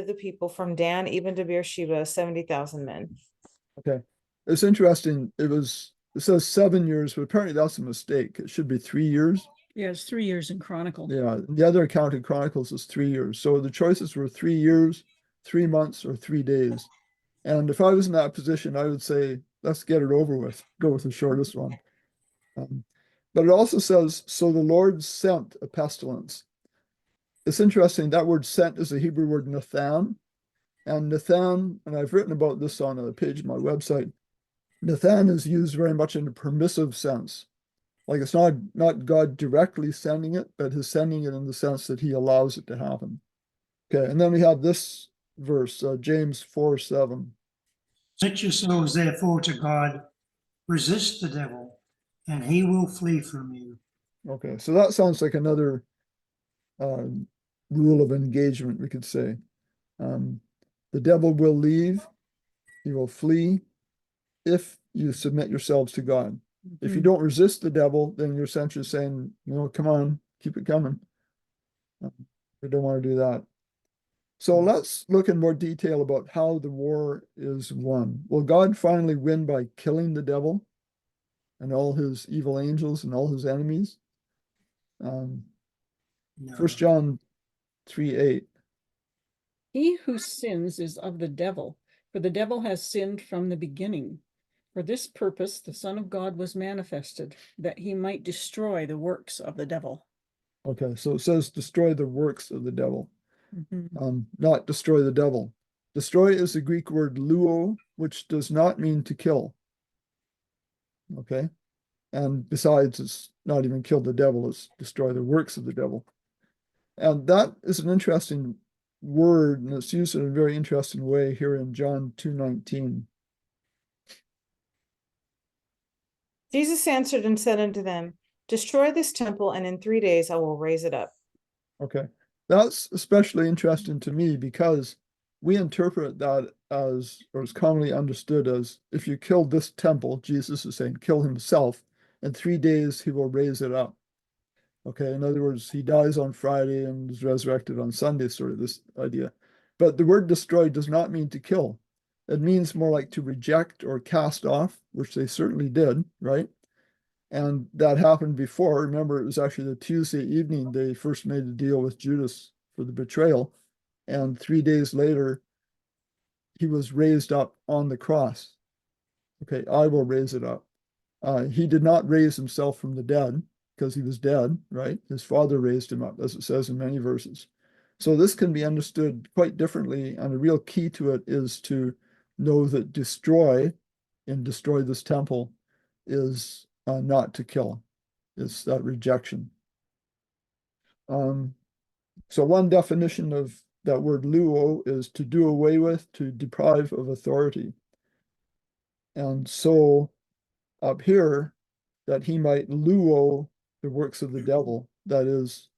the people from Dan even to Beersheba 70,000 men. Okay. It's interesting. It was It says 7 years, but apparently that's a mistake. It should be 3 years. Yeah, it's 3 years in Chronicle. Yeah, the other account in Chronicles is 3 years. So the choices were 3 years, 3 months, or 3 days. And if I was in that position, I would say, let's get it over with. Go with the shortest one. But it also says, so the Lord sent a pestilence. It's interesting. That word sent is a Hebrew word Nathan. And Nathan, and I've written about this on a page of my website, Nathan is used very much in a permissive sense. Like it's not God directly sending it, but he's sending it in the sense that he allows it to happen. Okay, and then we have this verse, James 4:7. Set yourselves therefore to God, resist the devil, and he will flee from you. Okay, so that sounds like another rule of engagement, we could say. The devil will leave, he will flee if you submit yourselves to God. If you don't resist the devil, then you're essentially saying, come on, keep it coming. We don't want to do that. So let's look in more detail about how the war is won. Will God finally win by killing the devil and all his evil angels and all his enemies? No. 1 John 3:8. He who sins is of the devil, for the devil has sinned from the beginning. For this purpose, the Son of God was manifested, that he might destroy the works of the devil. Okay, so it says destroy the works of the devil, not destroy the devil. Destroy is the Greek word luo, which does not mean to kill. Okay, and besides, it's not even kill the devil, it's destroy the works of the devil. And that is an interesting word, and it's used in a very interesting way here in John 2:19. Jesus answered and said unto them, destroy this temple, and in 3 days I will raise it up. Okay, that's especially interesting to me because we interpret that as, or is commonly understood as, if you kill this temple, Jesus is saying, kill himself, in 3 days he will raise it up. Okay, in other words, he dies on Friday and is resurrected on Sunday, sort of this idea. But the word destroy does not mean to kill. It means more like to reject or cast off, which they certainly did, right? And that happened before. Remember, it was actually the Tuesday evening they first made a deal with Judas for the betrayal. And 3 days later, he was raised up on the cross. Okay, I will raise it up. He did not raise himself from the dead because he was dead, right? His Father raised him up, as it says in many verses. So this can be understood quite differently, and a real key to it is to know that destroy this temple is not to kill. It's that rejection. So one definition of that word luo is to do away with, to deprive of authority. And so up here, that he might luo the works of the devil, that is,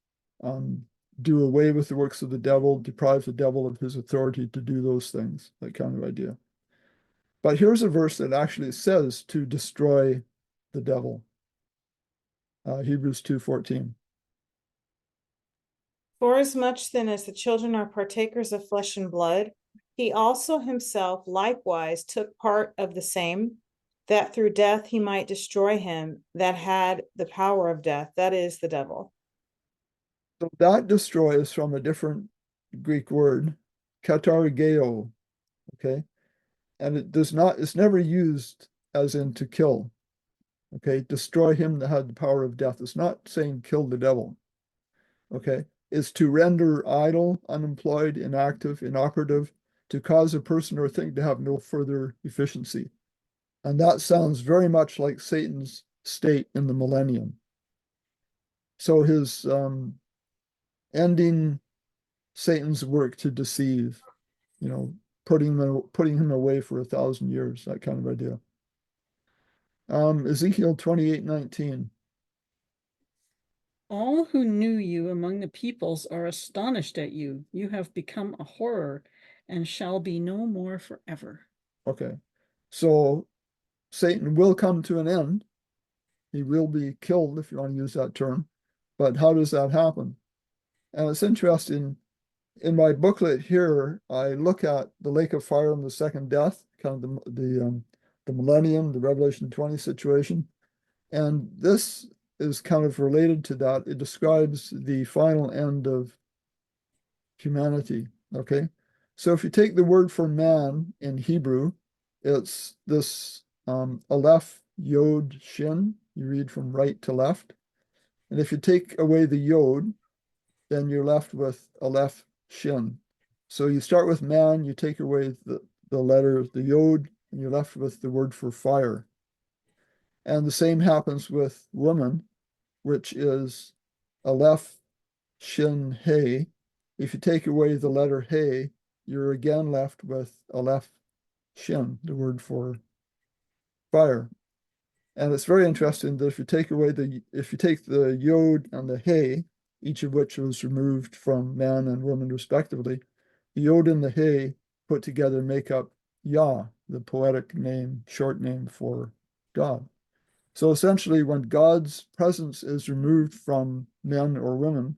do away with the works of the devil, deprive the devil of his authority to do those things, that kind of idea. But here's a verse that actually says to destroy the devil. Hebrews 2:14. Forasmuch then as the children are partakers of flesh and blood, he also himself likewise took part of the same, that through death he might destroy him that had the power of death, that is, the devil. So that destroy is from a different Greek word, katargeo, okay? And it's never used as in to kill, okay? Destroy him that had the power of death. It's not saying kill the devil, okay? It's to render idle, unemployed, inactive, inoperative, to cause a person or thing to have no further efficiency. And that sounds very much like Satan's state in the millennium. So his ending Satan's work to deceive, putting him away for 1,000 years, that kind of idea. Ezekiel 28:19. All who knew you among the peoples are astonished at you. You have become a horror and shall be no more forever. Okay, so Satan will come to an end. He will be killed, if you want to use that term. But how does that happen? And it's interesting. In my booklet here, I look at the lake of fire and the second death, kind of the the millennium, the Revelation 20 situation. And this is kind of related to that. It describes the final end of humanity. Okay. So if you take the word for man in Hebrew, it's this Aleph, Yod, Shin. You read from right to left. And if you take away the Yod, then you're left with Aleph, Shin. So you start with man, you take away the letter, the Yod, and you're left with the word for fire. And the same happens with woman, which is Aleph, Shin, He. If you take away the letter He, you're again left with Aleph, Shin, the word for fire. And it's very interesting that if you take the Yod and the He, each of which was removed from man and woman respectively, the Yod and the He put together make up Yah, the poetic name, short name for God. So essentially, when God's presence is removed from men or women,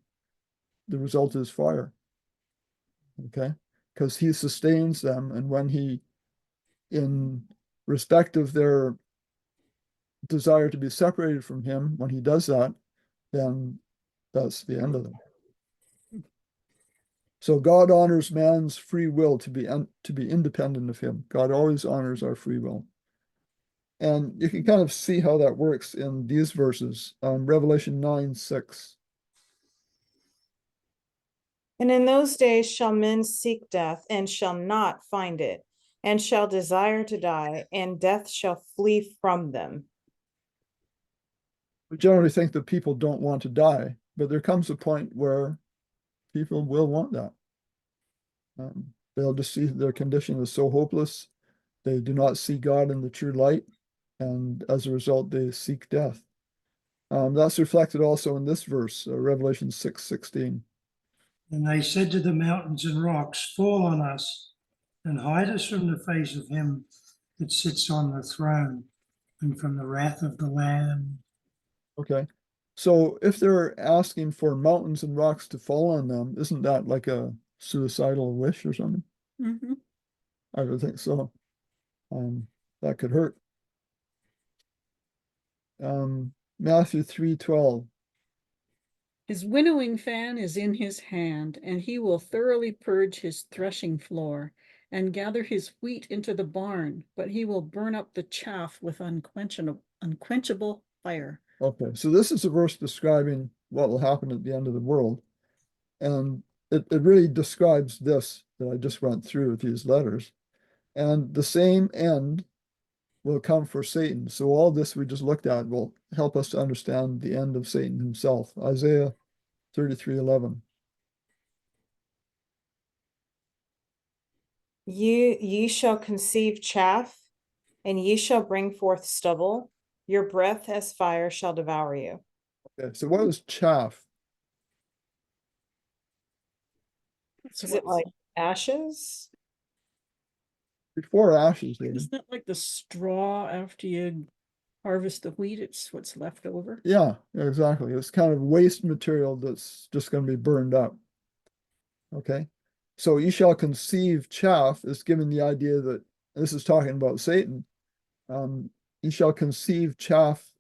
the result is fire. Okay? Because he sustains them, and when he, in respect of their desire to be separated from him, when he does that, then that's the end of them. So God honors man's free will to be independent of him. God always honors our free will. And you can kind of see how that works in these verses. Revelation 9:6. And in those days shall men seek death, and shall not find it, and shall desire to die, and death shall flee from them. We generally think that people don't want to die, but there comes a point where people will want that. They'll just see their condition is so hopeless. They do not see God in the true light, and as a result, they seek death. That's reflected also in this verse, Revelation 6:16. And they said to the mountains and rocks, fall on us and hide us from the face of him that sits on the throne and from the wrath of the Lamb. Okay. So if they're asking for mountains and rocks to fall on them, isn't that like a suicidal wish or something? Mm-hmm. I would think so. That could hurt. Matthew 3:12. His winnowing fan is in his hand, and he will thoroughly purge his threshing floor and gather his wheat into the barn, but he will burn up the chaff with unquenchable fire. Okay, so this is a verse describing what will happen at the end of the world. And it really describes this that I just went through with these letters. And the same end will come for Satan. So all this we just looked at will help us to understand the end of Satan himself. Isaiah 33:11. Ye shall conceive chaff, and ye shall bring forth stubble. Your breath as fire shall devour you. Okay, so what is chaff? Is it like ashes? Before ashes, maybe. Isn't that like the straw after you harvest the wheat? It's what's left over. Yeah, exactly. It's kind of waste material that's just going to be burned up. Okay. So ye shall conceive chaff is given the idea that this is talking about Satan. Ye shall conceive chaff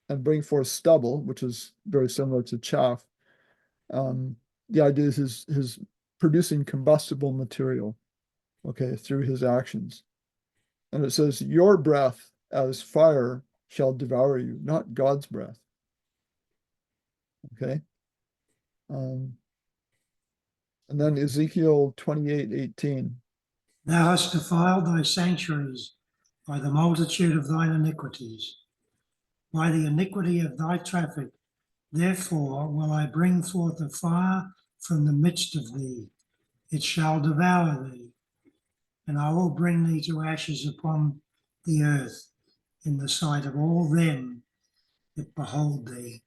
and bring forth stubble, which is very similar to chaff. The idea is his producing combustible material, okay, through his actions. And it says, your breath as fire shall devour you, not God's breath. Okay. And then Ezekiel 28:18. Thou hast defiled thy sanctuaries by the multitude of thine iniquities, by the iniquity of thy traffic. Therefore will I bring forth a fire from the midst of thee, it shall devour thee, and I will bring thee to ashes upon the earth in the sight of all them that behold thee.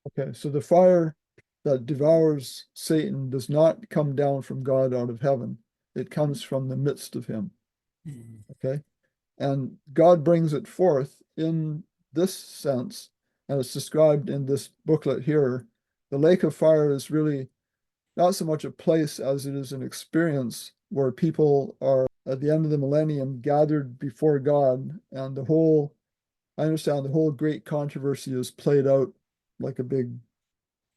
Okay, so the fire that devours Satan does not come down from God out of heaven. It comes from the midst of him. Okay. And God brings it forth in this sense, and it's described in this booklet here. The lake of fire is really not so much a place as it is an experience where people are at the end of the millennium gathered before God, and I understand the whole great controversy is played out like a big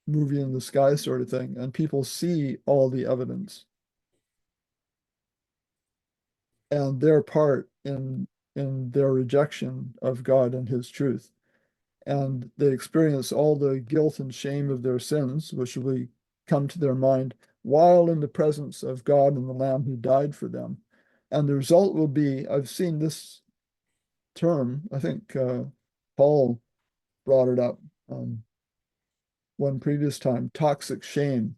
movie in the sky sort of thing, and people see all the evidence and their part in their rejection of God and his truth. And they experience all the guilt and shame of their sins, which will come to their mind while in the presence of God and the Lamb who died for them. And the result will be, I've seen this term, I think Paul brought it up one previous time, toxic shame.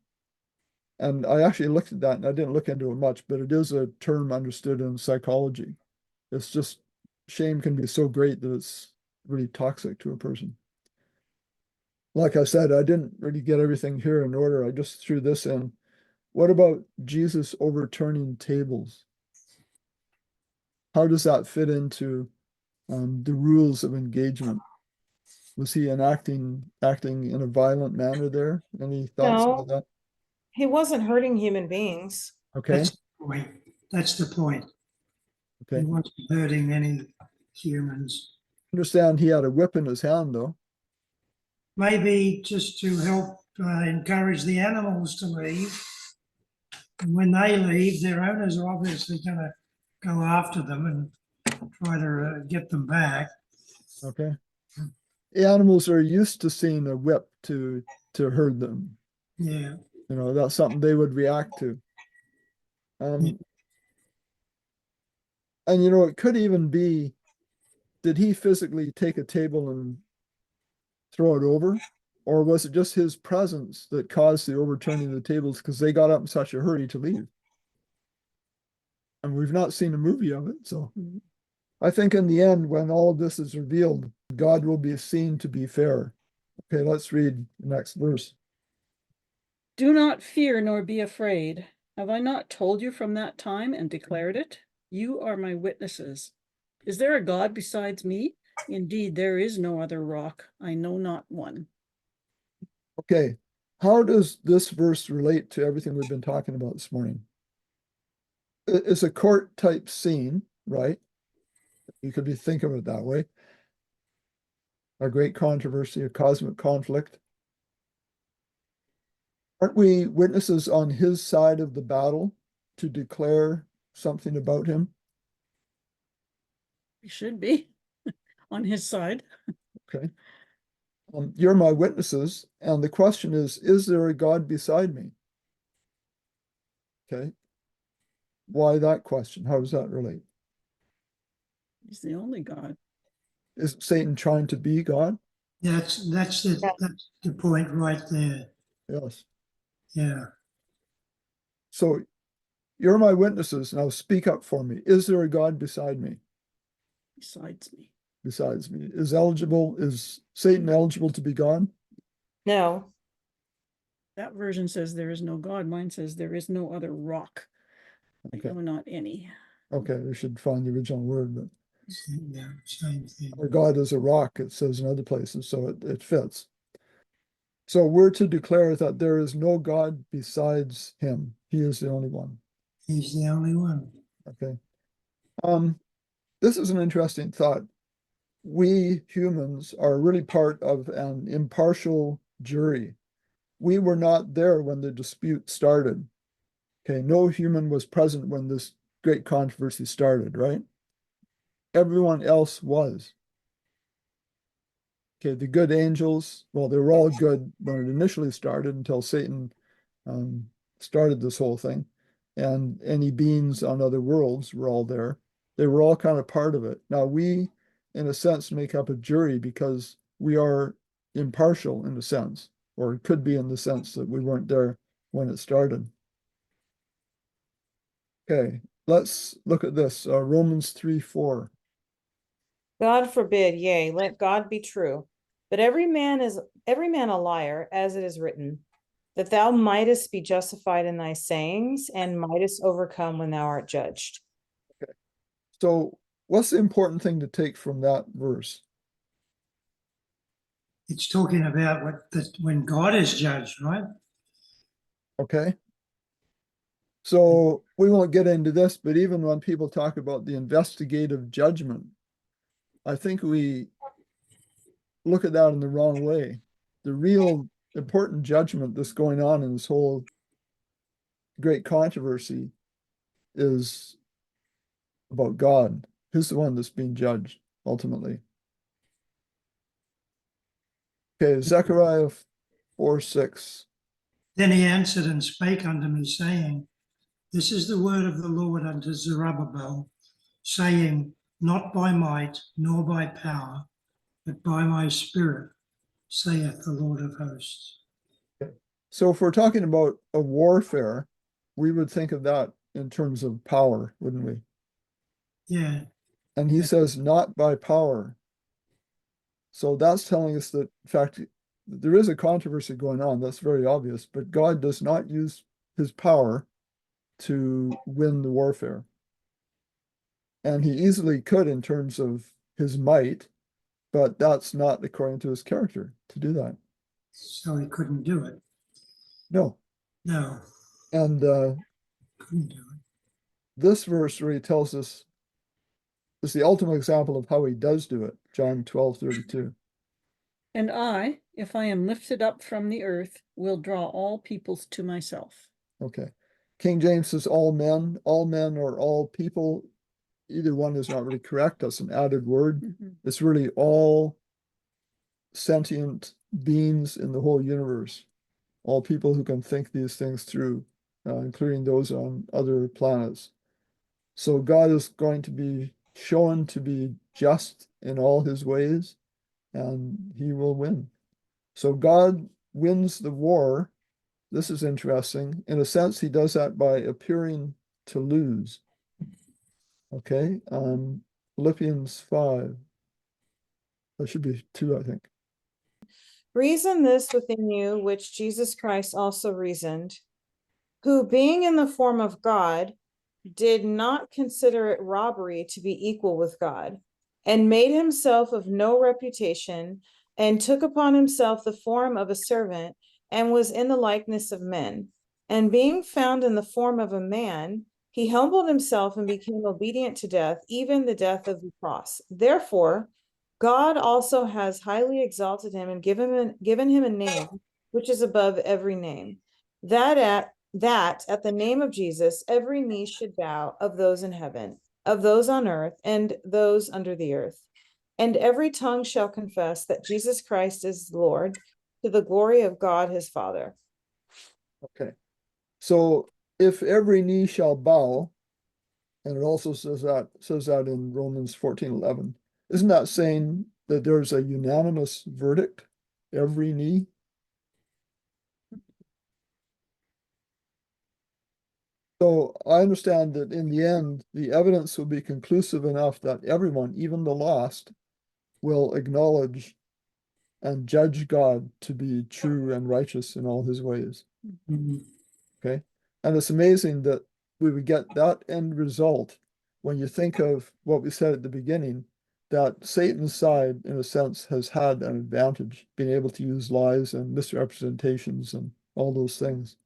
And I actually looked at that, and I didn't look into it much, but it is a term understood in psychology. It's just shame can be so great that it's really toxic to a person. Like I said, I didn't really get everything here in order. I just threw this in. What about Jesus overturning tables? How does that fit into the rules of engagement? Was he acting in a violent manner there? Any thoughts about No, that? he wasn't hurting human beings. Okay, That's the point. That's the point. He okay. wasn't hurting any humans. Understand he had a whip in his hand, though. Maybe just to help encourage the animals to leave. And when they leave, their owners are obviously going to go after them and try to get them back. Okay. The animals are used to seeing a whip to herd them. Yeah. You know, that's something they would react to. Yeah. And you know, it could even be, did he physically take a table and throw it over? Or was it just his presence that caused the overturning of the tables because they got up in such a hurry to leave? And we've not seen a movie of it. So I think in the end, when all of this is revealed, God will be seen to be fair. Okay, let's read the next verse. Do not fear nor be afraid. Have I not told you from that time and declared it? You are my witnesses. Is there a God besides me? Indeed, there is no other rock. I know not one. Okay, how does this verse relate to everything we've been talking about this morning? It's a court type scene, right? You could be thinking of it that way. A great controversy, a cosmic conflict. Aren't we witnesses on his side of the battle to declare something about him? We should be on his side. Okay. You're my witnesses, and the question is there a God beside me? Okay. Why that question? How does that relate? He's the only God. Is Satan trying to be God? That's the point right there. Yes. Yeah. So you're my witnesses. Now speak up for me. Is there a God beside me? Besides me. Besides me? Is Satan eligible to be God? No, That version says there is no God. Mine says there is no other rock. I Okay. know not any. Okay, we should find the original word, but Yeah. Same thing. or God is a rock, it says in other places, so it fits. So we're to declare that there is no God besides him. He is the only one. He's the only one. Okay. This is an interesting thought. We humans are really part of an impartial jury. We were not there when the dispute started. Okay, no human was present when this great controversy started, right? Everyone else was. Okay, the good angels, well, they were all good when it initially started until Satan started this whole thing. And any beings on other worlds were all there. They were all kind of part of it. Now, we, in a sense, make up a jury because we are impartial in a sense, or it could be in the sense that we weren't there when it started. Okay, let's look at this. Romans 3:4. God forbid, yea, let God be true. But every man a liar, as it is written, that thou mightest be justified in thy sayings and mightest overcome when thou art judged. So, what's the important thing to take from that verse? It's talking about when God is judged, right? Okay. So we won't get into this, but even when people talk about the investigative judgment, I think we look at that in the wrong way. The real important judgment that's going on in this whole great controversy is about God. Who's the one that's being judged ultimately? Okay, Zechariah 4:6. Then he answered and spake unto me, saying, This is the word of the Lord unto Zerubbabel, saying, Not by might, nor by power, but by my spirit, saith the Lord of hosts. So if we're talking about a warfare, we would think of that in terms of power, wouldn't we? Yeah, And he says, not by power. So that's telling us that, in fact, there is a controversy going on. That's very obvious, but God does not use his power to win the warfare. And he easily could in terms of his might, but that's not according to his character to do that. so he couldn't do it. No. No, And couldn't do it. this verse really tells us is the ultimate example of how he does do it. John 12:32. And I, if I am lifted up from the earth, will draw all peoples to myself. Okay. King James says all men or all people. Either one is not really correct. That's an added word. Mhm. It's really all sentient beings in the whole universe, all people who can think these things through, including those on other planets. So God is going to be shown to be just in all his ways, and he will win. So God wins the war. This is interesting. In a sense, he does that by appearing to lose. Okay. Philippians 5. That should be 2, I think. Reason this within you, which Jesus Christ also reasoned, who being in the form of God, did not consider it robbery to be equal with God, and made himself of no reputation, and took upon himself the form of a servant, and was in the likeness of men. And being found in the form of a man, he humbled himself and became obedient to death, even the death of the cross. Therefore, God also has highly exalted him and given him a name which is above every name, that at the name of Jesus every knee should bow, of those in heaven, of those on earth, and those under the earth, and every tongue shall confess that Jesus Christ is Lord, to the glory of God his Father. Okay. So if every knee shall bow, and it also says that in Romans 14:11, isn't that saying that there's a unanimous verdict? Every knee? So I understand that in the end, the evidence will be conclusive enough that everyone, even the lost, will acknowledge and judge God to be true and righteous in all his ways. Mhm. Okay. And it's amazing that we would get that end result when you think of what we said at the beginning, that Satan's side, in a sense, has had an advantage, being able to use lies and misrepresentations and all those things.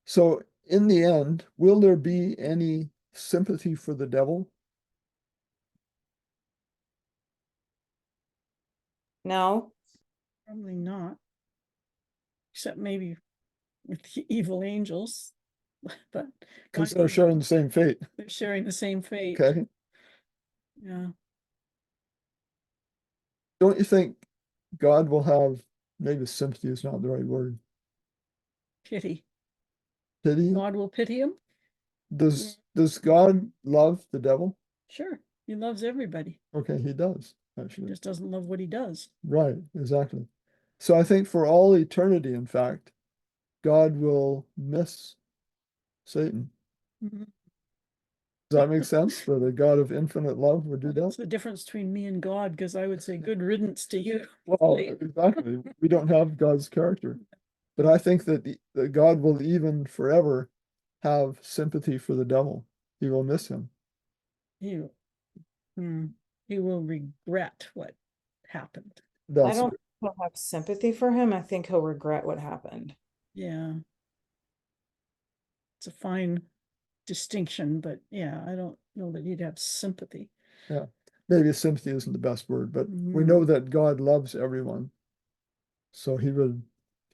So, in the end, will there be any sympathy for the devil? No, Probably not. Except maybe with the evil angels, but Because they're sharing the same fate. they're sharing the same fate. Okay. Yeah. Don't you think God will have, maybe sympathy is not the right word, Pity. pity? God will pity him? Does God love the devil? Sure. He loves everybody. Okay, he does, He actually. just doesn't love what he does. Right, exactly. So I think for all eternity, in fact, God will miss Satan. Mhm. Does that make sense? That a God of infinite love would do That's that? the difference between me and God, because I would say good riddance to you. Well, exactly. We don't have God's character. But I think that God will even forever have sympathy for the devil. He will miss him. He, he will regret what happened. I That's don't think he'll have sympathy for him. I think he'll regret what happened. Yeah. It's a fine distinction, but yeah, I don't know that he'd have sympathy. Yeah, maybe sympathy isn't the best word, but we Mhm. know that God loves everyone. So he would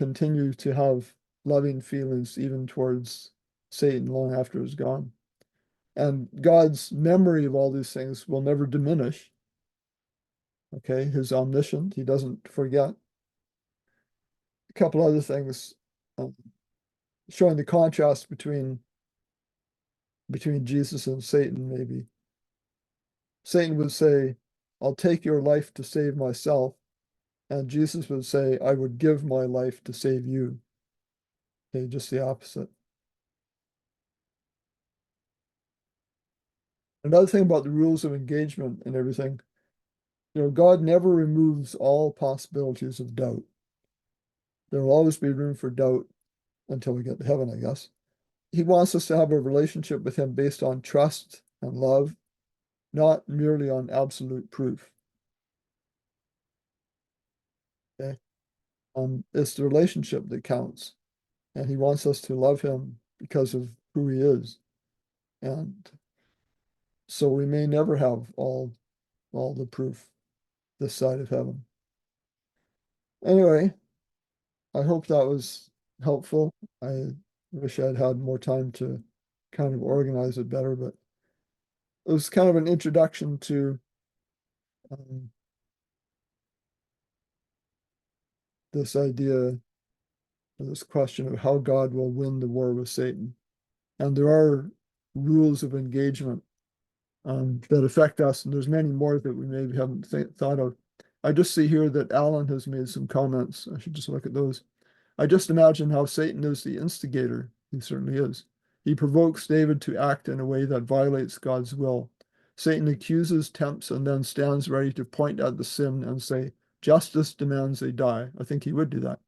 continue to have loving feelings even towards Satan long after he's gone. And God's memory of all these things will never diminish. Okay, he's omniscient, he doesn't forget. A couple other things um, showing the contrast between Jesus and Satan, maybe. Satan would say, I'll take your life to save myself. And Jesus would say, I would give my life to save you. Okay, just the opposite. Another thing about the rules of engagement and everything, God never removes all possibilities of doubt. There will always be room for doubt until we get to heaven, I guess. He wants us to have a relationship with him based on trust and love, not merely on absolute proof. Okay? It's the relationship that counts. And he wants us to love him because of who he is. And so we may never have all the proof this side of heaven. Anyway, I hope that was helpful. I wish I'd had more time to kind of organize it better, but it was kind of an introduction to um, this idea, this question of how God will win the war with Satan. And there are rules of engagement that affect us, and there's many more that we maybe haven't thought of. I just see here that Alan has made some comments. I should just look at those. I just imagine how Satan is the instigator. He certainly is. He provokes David to act in a way that violates God's will. Satan accuses, tempts, and then stands ready to point at the sin and say, justice demands they die. I think he would do that.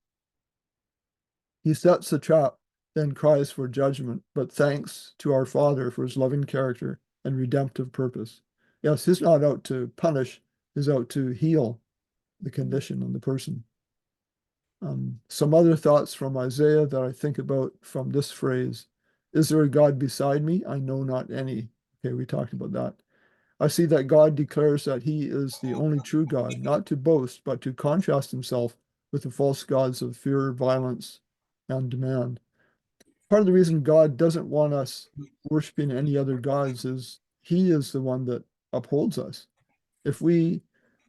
He sets the trap, then cries for judgment, but thanks to our Father for his loving character and redemptive purpose. Yes, he's not out to punish, he's out to heal the condition and the person. Some other thoughts from Isaiah that I think about from this phrase. Is there a God beside me? I know not any. Okay, we talked about that. I see that God declares that he is the only true God, not to boast, but to contrast himself with the false gods of fear, violence, and demand. Part of the reason God doesn't want us worshiping any other gods is he is the one that upholds us. If we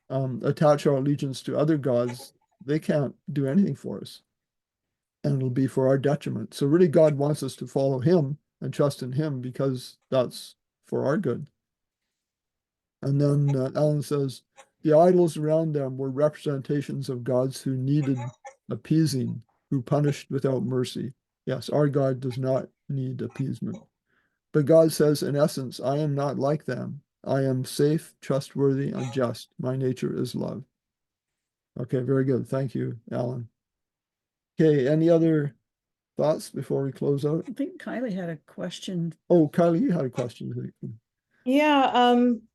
attach our allegiance to other gods, they can't do anything for us, and it'll be for our detriment. So really, God wants us to follow him and trust in him because that's for our good. And then Alan says, the idols around them were representations of gods who needed appeasing, who punished without mercy. Yes, our God does not need appeasement. But God says, in essence, I am not like them. I am safe, trustworthy, and just. My nature is love. Okay, very good. Thank you, Alan. Okay, any other thoughts before we close out? I think Kylie had a question. Oh, Kylie, you had a question. Yeah,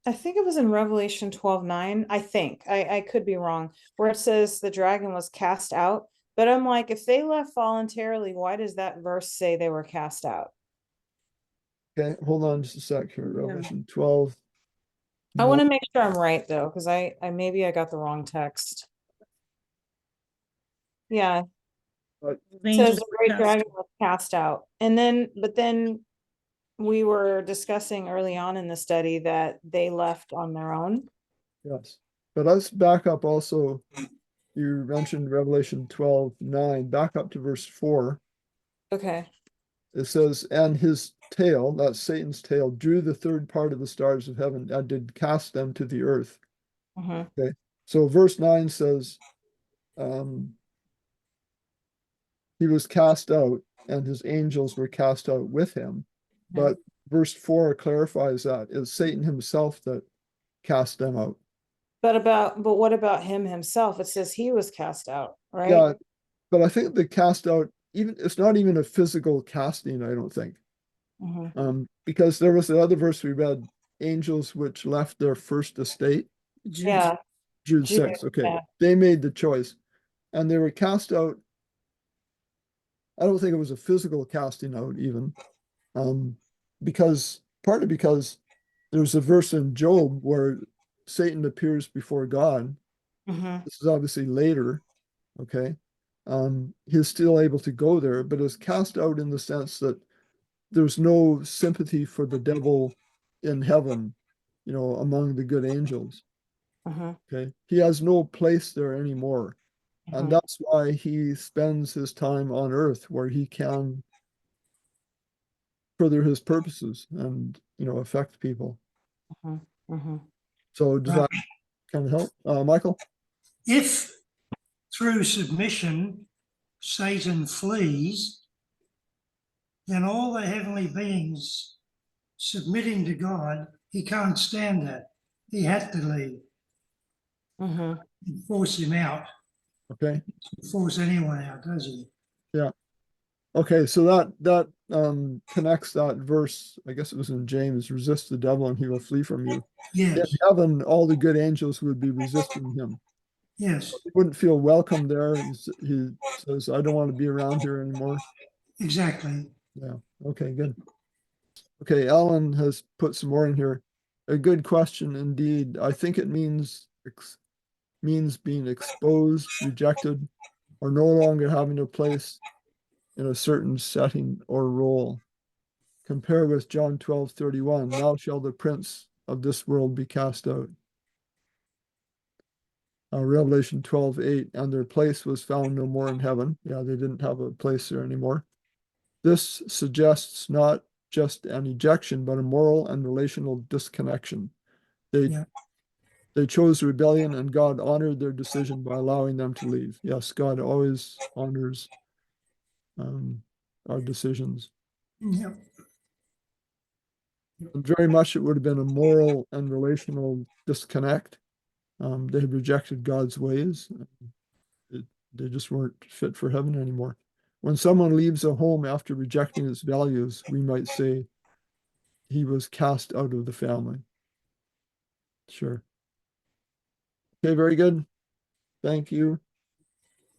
I think it was in Revelation 12:9. I think I could be wrong, where it says the dragon was cast out. But I'm like, if they left voluntarily, why does that verse say they were cast out? Okay, hold on just a sec here. Yeah. Revelation 12. I want to make sure I'm right though, because I maybe I got the wrong text. Yeah, But it says Angels the were great cast dragon out. was cast out. But then we were discussing early on in the study that they left on their own. yes. But let's back up also. You mentioned Revelation 12:9. Back up to verse 4. Okay. It says, and his tail, that's Satan's tail, drew the third part of the stars of heaven and did cast them to the earth. Mhm. Okay. So verse 9 says, um, he was cast out and his angels were cast out with him. Yeah. But verse 4 clarifies that it's Satan himself that cast them out. But what about him himself? It says he was cast out, right? Yeah, but I think the cast out, even it's not even a physical casting, I don't think. Mhm. Because there was the other verse we read, angels which left their first estate, Jude. Yeah. Jude Jude, 6. Okay, yeah. they made the choice and they were cast out. I don't think it was a physical casting out even, Partly because there's a verse in Job where Satan appears before God. Mhm. This is obviously later, okay? He's still able to go there, but is cast out in the sense that there's no sympathy for the devil in heaven, among the good angels. Mhm. Okay. He has no place there anymore. And Mhm. that's why he spends his time on earth where he can further his purposes and, affect people. Mhm. Mhm. So does that kind of help? Michael? If through submission Satan flees, then all the heavenly beings submitting to God, he can't stand that. He had to leave. Mhm. Force him out. Okay. Force anyone out, does he? Yeah. Okay, so that connects that verse, I guess it was in James, resist the devil and he will flee from you. In Yes, heaven, all the good angels would be resisting him. yes, He wouldn't feel welcome there. He says, I don't want to be around here anymore. exactly. Yeah. Okay, good. Okay, Alan has put some more in here. A good question indeed. I think it means being exposed, rejected, or no longer having a place in a certain setting or role. Compare with John 12:31. Now shall the prince of this world be cast out. Revelation 12:8. And their place was found no more in heaven. Yeah, they didn't have a place there anymore. This suggests not just an ejection, but a moral and relational disconnection. They Yeah. they chose rebellion, and God honored their decision by allowing them to leave. Yes, God always honors our decisions. Yep. And very much it would have been a moral and relational disconnect. They had rejected God's ways. It, they just weren't fit for heaven anymore. When someone leaves a home after rejecting its values, we might say he was cast out of the family. Sure. Okay, very good. Thank you.